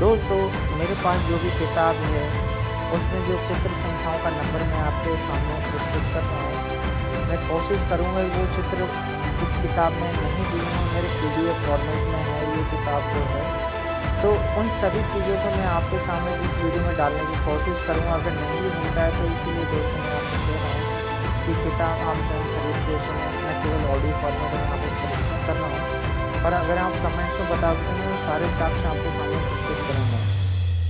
दोस्तों, मेरे पास जो भी किताब है उसमें जो चित्र संख्याओं का नंबर मैं आपके सामने प्रस्तुत कर रहा हूँ, मैं कोशिश करूँगा वो चित्र इस किताब में नहीं दी हूँ, मेरे PDF फॉर्मेट में है ये किताब जो है, तो उन सभी चीज़ों को मैं आपके सामने इस वीडियो में डालने की कोशिश करूँगा। अगर नहीं भी मिलता है तो इसीलिए दोस्तों मैं आपको कह रहा हूँ कि किताब आप स्वयं खरीद के सुने, मैं केवल ऑडियो फॉर्मेट में आपको प्रस्तुत कर रहा हूँ। और अगर आप कमेंट्स में बता देते हैं तो सारे साक्ष्य आपके सामने प्रस्तुत करूँगा।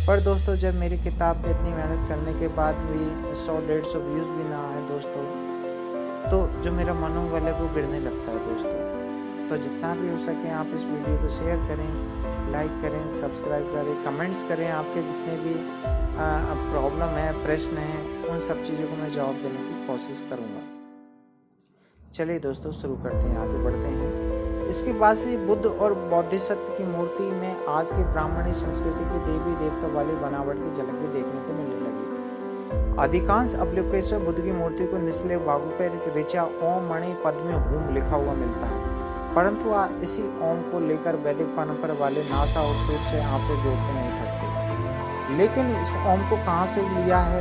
पर दोस्तों, जब मेरी किताब पे इतनी मेहनत करने के बाद भी 100-150 व्यूज़ भी ना आए दोस्तों, तो जो मेरा मनोबल है वो गिरने लगता है दोस्तों। तो जितना भी हो सके आप इस वीडियो को शेयर करें, लाइक करें, सब्सक्राइब करें, कमेंट्स करें। आपके जितने भी प्रॉब्लम है, प्रश्न हैं, उन सब चीज़ों को मैं जवाब देने की कोशिश करूँगा। चलिए दोस्तों, शुरू करते हैं, आगे बढ़ते हैं। इसके बाद से बुद्ध और बोधिसत्व की मूर्ति में आज के ब्राह्मणी संस्कृति की देवी देवता वाली बनावट की झलक भी देखने को मिलने लगी। अधिकांश अवलोकेश्वर बुद्ध की मूर्ति को निचले भागों पर ऋचा ओम मणि पद में हुम लिखा हुआ मिलता है, परंतु इसी ओम को लेकर वैदिक परंपरा वाले नासा और सूर से आपको जोड़ते नहीं थकते। लेकिन इस ओम को कहाँ से लिया है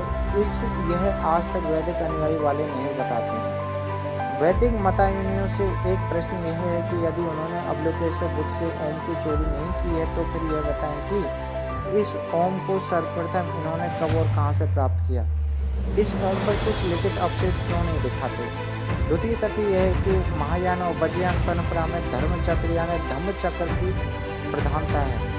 यह आज तक वैदिक अनुयायी वाले नहीं बताते हैं। वैदिक मतानुयायियों से एक प्रश्न यह है कि यदि उन्होंने अवलोकेश्वर बुद्ध से ओम की चोरी नहीं की है तो फिर यह बताएं कि इस ओम को सर्वप्रथम इन्होंने कब और कहाँ से प्राप्त किया। इस ओम पर कुछ लिखित अवशेष क्यों नहीं दिखाते। द्वितीय तथ्य यह है कि महायान और वज्रयान परंपरा में धर्म चक्र यानी धम्म चक्र की प्रधानता है,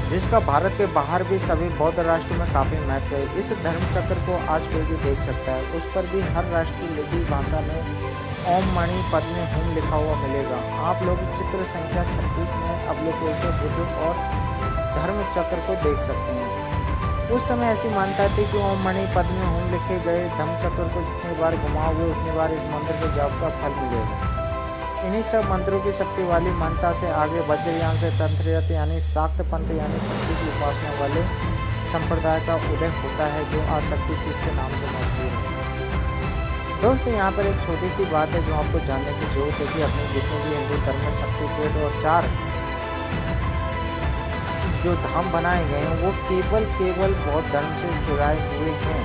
जिसका भारत के बाहर भी सभी बौद्ध राष्ट्रों में काफी महत्व है। इस धर्म चक्र को आज कोई भी देख सकता है, उस पर भी हर राष्ट्र की लिपि भाषा में ओम मणि पद में हुम लिखा हुआ मिलेगा। आप लोग चित्र संख्या 36 में अवलोकेश्वर बुद्ध और धर्म चक्र को देख सकते हैं। उस समय ऐसी मान्यता थी कि ओम मणि पद में हुम लिखे गए धम्म चक्र को जितनी बार घुमाओगे उतनी बार इस मंत्र के जाप का फल मिलेगा। इन्हीं सब मंत्रों की शक्ति वाली मान्यता से आगे वज्रयान से तंत्रयत यानी शाक्त पंथ यानी शक्ति की उपासना वाले संप्रदाय का उदय होता है, जो आज शक्तिपीठ के नाम से मशहूर है। दोस्तों, यहाँ पर एक छोटी सी बात है जो आपको जानने की जरूरत है कि अपने जितने भी हिंदू धर्म में शक्तिपीठ और 4 जो धाम बनाए गए हैं वो केवल बौद्ध धर्म से जुड़ाए हुए हैं,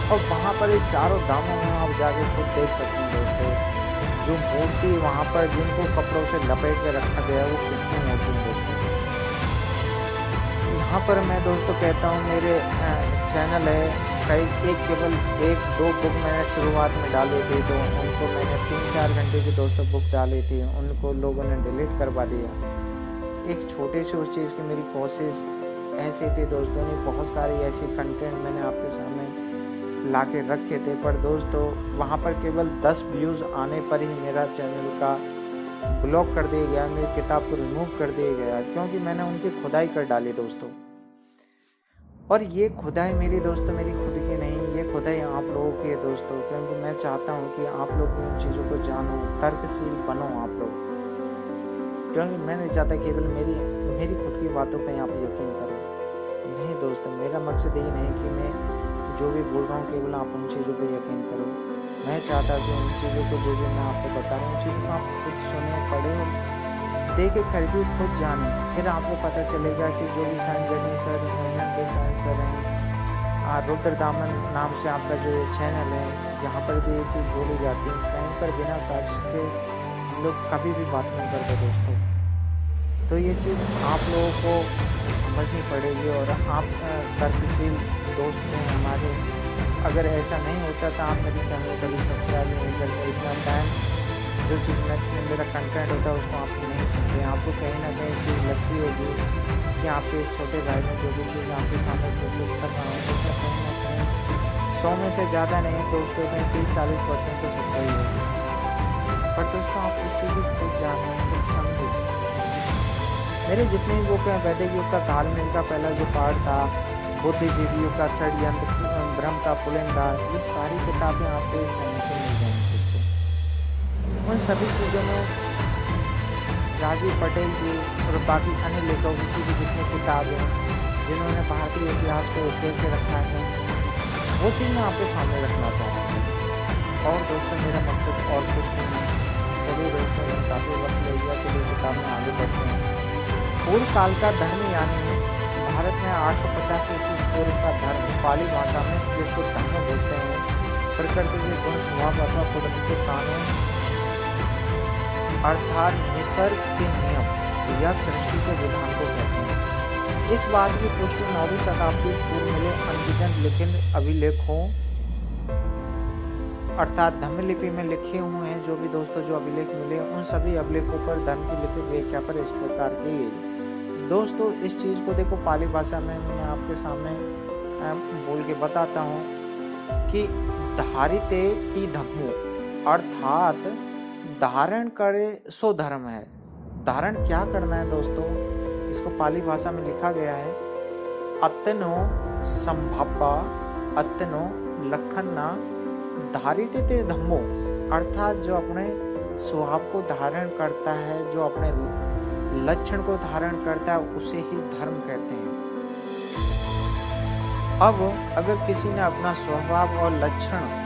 और वहाँ पर ये चारों धामों में आप जाके खुद देख सकते हैं दोस्तों। जो मूर्ति वहाँ पर जिनको कपड़ों से लपेट के रखा गया है वो किसकी मूर्ति है दोस्तों। यहाँ पर मैं दोस्तों कहता हूँ, मेरे चैनल है केवल 1-2 बुक मैंने शुरुआत में डाली थी, तो उनको मैंने 3-4 घंटे की दोस्तों बुक डाली थी, उनको लोगों ने डिलीट करवा दिया। एक छोटे से उस चीज़ की मेरी कोशिश ऐसी थी दोस्तों, ने बहुत सारी ऐसी कंटेंट मैंने आपके सामने ला के रखे थे, पर दोस्तों वहाँ पर केवल 10 व्यूज़ आने पर ही मेरा चैनल का ब्लॉक कर दिया गया, मेरी किताब को रिमूव कर दिया गया, क्योंकि मैंने उनकी खुदाई कर डाली दोस्तों। और ये खुदाई मेरी दोस्तों मेरी खुद की नहीं, ये खुदाई आप लोगों की है दोस्तों, क्योंकि मैं चाहता हूँ कि आप लोग भी उन चीज़ों को जानो, तर्कशील बनो आप लोग, क्योंकि मैं नहीं चाहता केवल मेरी खुद की बातों पे आप यकीन करो। नहीं दोस्तों, मेरा मकसद यही नहीं कि मैं जो भी बोल रहा हूँ केवल आप उन चीज़ों पे यकीन करो। मैं चाहता कि उन चीज़ों को जो भी मैं आपको बता रहा हूँ, उन चीज़ों को आप खुद सुने, पढ़े और देखे, खरीदिए, खुद जाने। फिर आपको पता चलेगा कि जो भी साइंस जर्नी सर हैं, साइंस सर हैं, रुद्र दामन नाम से आपका जो ये चैनल है, जहाँ पर भी ये चीज़ बोली जाती है, कहीं पर बिना साक्ष्य के हम लोग कभी भी बात नहीं करते दोस्तों। तो ये चीज़ आप लोगों को समझनी पड़ेगी। और आप तर्कशील दोस्त हैं हमारे, अगर ऐसा नहीं होता तो आप मेरे चैनल को कभी सब्सक्राइब नहीं करते। इतना टाइम जो चीज़ मेरा कंटेंट होता है उसको आप नहीं सुनते। आपको कहीं ना कहीं चीज़ लगती होगी कि आपके इस छोटे भाई में जो भी चीज़ आपके सामने प्रस्तुत कर रहा हूँ, उसमें कहीं ना कहीं 100 में से ज़्यादा नहीं दोस्तों, कहीं 30-40% तो सच्चाई होगी। पर दोस्तों आप इस चीज़ को खुद जाने, खुद समझे। मेरे जितने भी बुक हैं, वैदिक युग का कालमेल का पहला जो पार्ट था, बुद्धिजीवी युग का षड्यंत्र, ब्रह्म का पुलिंदा, ये सारी किताबें आपको इस चैनल पर मिल जाएंगी दोस्तों। उन सभी चीज़ों में राजीव पटेल जी और बाकी अन्य लेखकों की भी जितनी किताबें जिन्होंने भारतीय इतिहास को उकेर के रखा है, वो चीज़ मैं आपके सामने रखना चाहता हूँ। और दोस्तों मेरा मकसद और कुछ नहीं है। चलिए दोस्तों, काफ़ी वक्त ले गया, चलिए किताब में आगे बढ़ते हैं। पूर्व काल का धर्म यानी भारत में 850 ईस्वी पूर्व का धर्म, पाली भाषा में जिसको धर्म बोलते हैं, प्रकृति के गुण, स्वभाव अथवा कुदरत के कानून अर्थात निसर्ग के नियम या सृष्टि के विधान को कहते हैं। इस बात की पुष्टि 9वीं शताब्दी पूर्व मिले अनगिनत लिखित अभिलेखों अर्थात धम्मलिपि में लिखे हुए हैं। जो भी दोस्तों जो अभिलेख मिले, उन सभी अभिलेखों पर धर्म की लिखित व्याख्या पर इस प्रकार की गई। दोस्तों इस चीज़ को देखो, पाली भाषा में मैं आपके सामने बोल के बताता हूँ कि धारिते ती धम्मो अर्थात धारण करे सो धर्म है। धारण क्या करना है दोस्तों, इसको पाली भाषा में लिखा गया है, अत्नो संभप्पा अत्नो लखन्ना धारिते ते धम्मो, अर्थात जो अपने स्वभाव को धारण करता है, जो अपने लक्षण को धारण करता है, उसे ही धर्म कहते हैं। अब अगर किसी ने अपना स्वभाव और लक्षण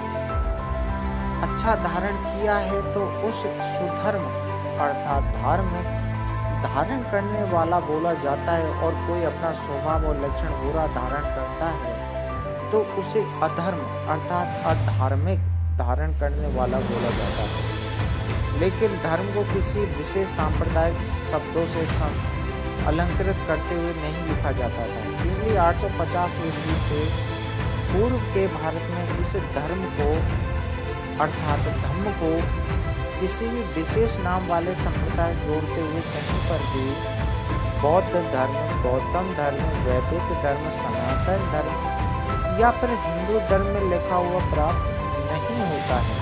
अच्छा धारण किया है तो उस सुधर्म अर्थात धर्म धारण करने वाला बोला जाता है। और कोई अपना स्वभाव और लक्षण बुरा धारण करता है तो उसे अधर्म अर्थात अधार्मिक धारण करने वाला बोला जाता है। लेकिन धर्म को किसी विशेष सांप्रदायिक शब्दों से अलंकृत करते हुए नहीं लिखा जाता था। इसलिए 850 ईस्वी से पूर्व के भारत में इस धर्म को अर्थात धम्म को किसी भी विशेष नाम वाले संप्रदाय जोड़ते हुए कहीं पर भी बौद्ध धर्म, गौतम धर्म, वैदिक धर्म, सनातन धर्म या फिर हिंदू धर्म में लिखा हुआ प्राप्त नहीं होता है।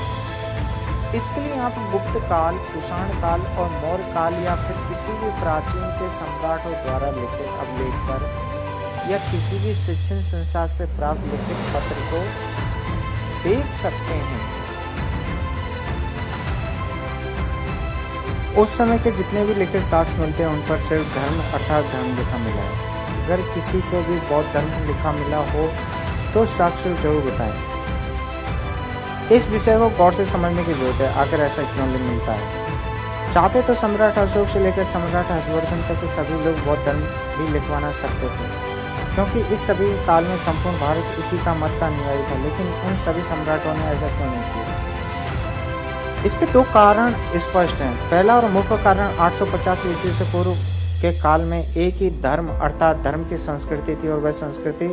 इसके लिए आप गुप्त काल, कुषाण काल और मौर्य काल या फिर किसी भी प्राचीन के सम्राटों द्वारा लिखित अभिलेख पर या किसी भी शिक्षण संस्था से प्राप्त लिखित पत्र को देख सकते हैं। उस समय के जितने भी लिखित साक्ष्य मिलते हैं उन पर सिर्फ धर्म अर्थात धर्म लिखा मिला है। अगर किसी को भी बौद्ध धर्म लिखा मिला हो तो साक्ष्य जरूर बताएं। इस विषय को गौर से समझने की जरूरत है, आखिर ऐसा क्यों मिलता है। चाहते तो सम्राट अशोक से लेकर सम्राट हर्षवर्धन तक के सभी लोग बौद्ध धर्म भी लिखवाना सकते थे, क्योंकि इस सभी काल में संपूर्ण भारत इसी का मत का अनुयायी था। लेकिन उन सभी सम्राटों ने ऐसा क्यों नहीं किया? इसके दो कारण स्पष्ट हैं। पहला और मुख्य कारण 850 ईस्वी से पूर्व के काल में एक ही धर्म अर्थात धर्म की संस्कृति थी और वह संस्कृति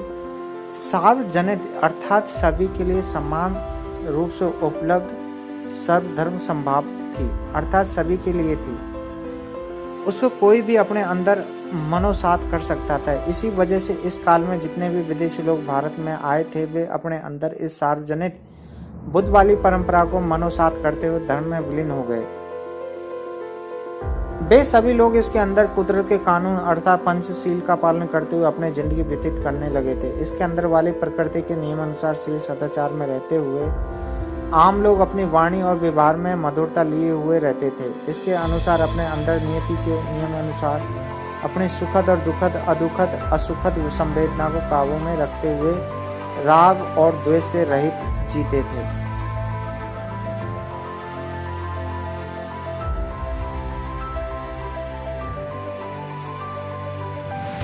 सार्वजनिक अर्थात सभी के लिए समान रूप से उपलब्ध सर्वधर्म संभाव थी अर्थात सभी के लिए थी। उसको कोई भी अपने अंदर मनोसात कर सकता था। इसी वजह से इस काल में जितने भी विदेशी लोग भारत में आए थे वे अपने अंदर इस सार्वजनिक बुद्ध वाली परंपरा को मनोसात करते हुए धर्म में विलीन हो गए। वे सभी लोग इसके अंदर कुदरत के कानून अर्थात पंचशील का पालन करते हुए अपने जिंदगी व्यतीत करने लगे थे। इसके अंदर वाली प्रकृति के नियम अनुसार शील सदाचार में रहते हुए आम लोग अपनी वाणी और व्यवहार में मधुरता लिए हुए रहते थे। इसके अनुसार अपने अंदर नियति के नियम अनुसार अपने सुखद और दुखद, अदुखद, असुखद संवेदना को काबू में रखते हुए राग और द्वेष से रहित जीते थे।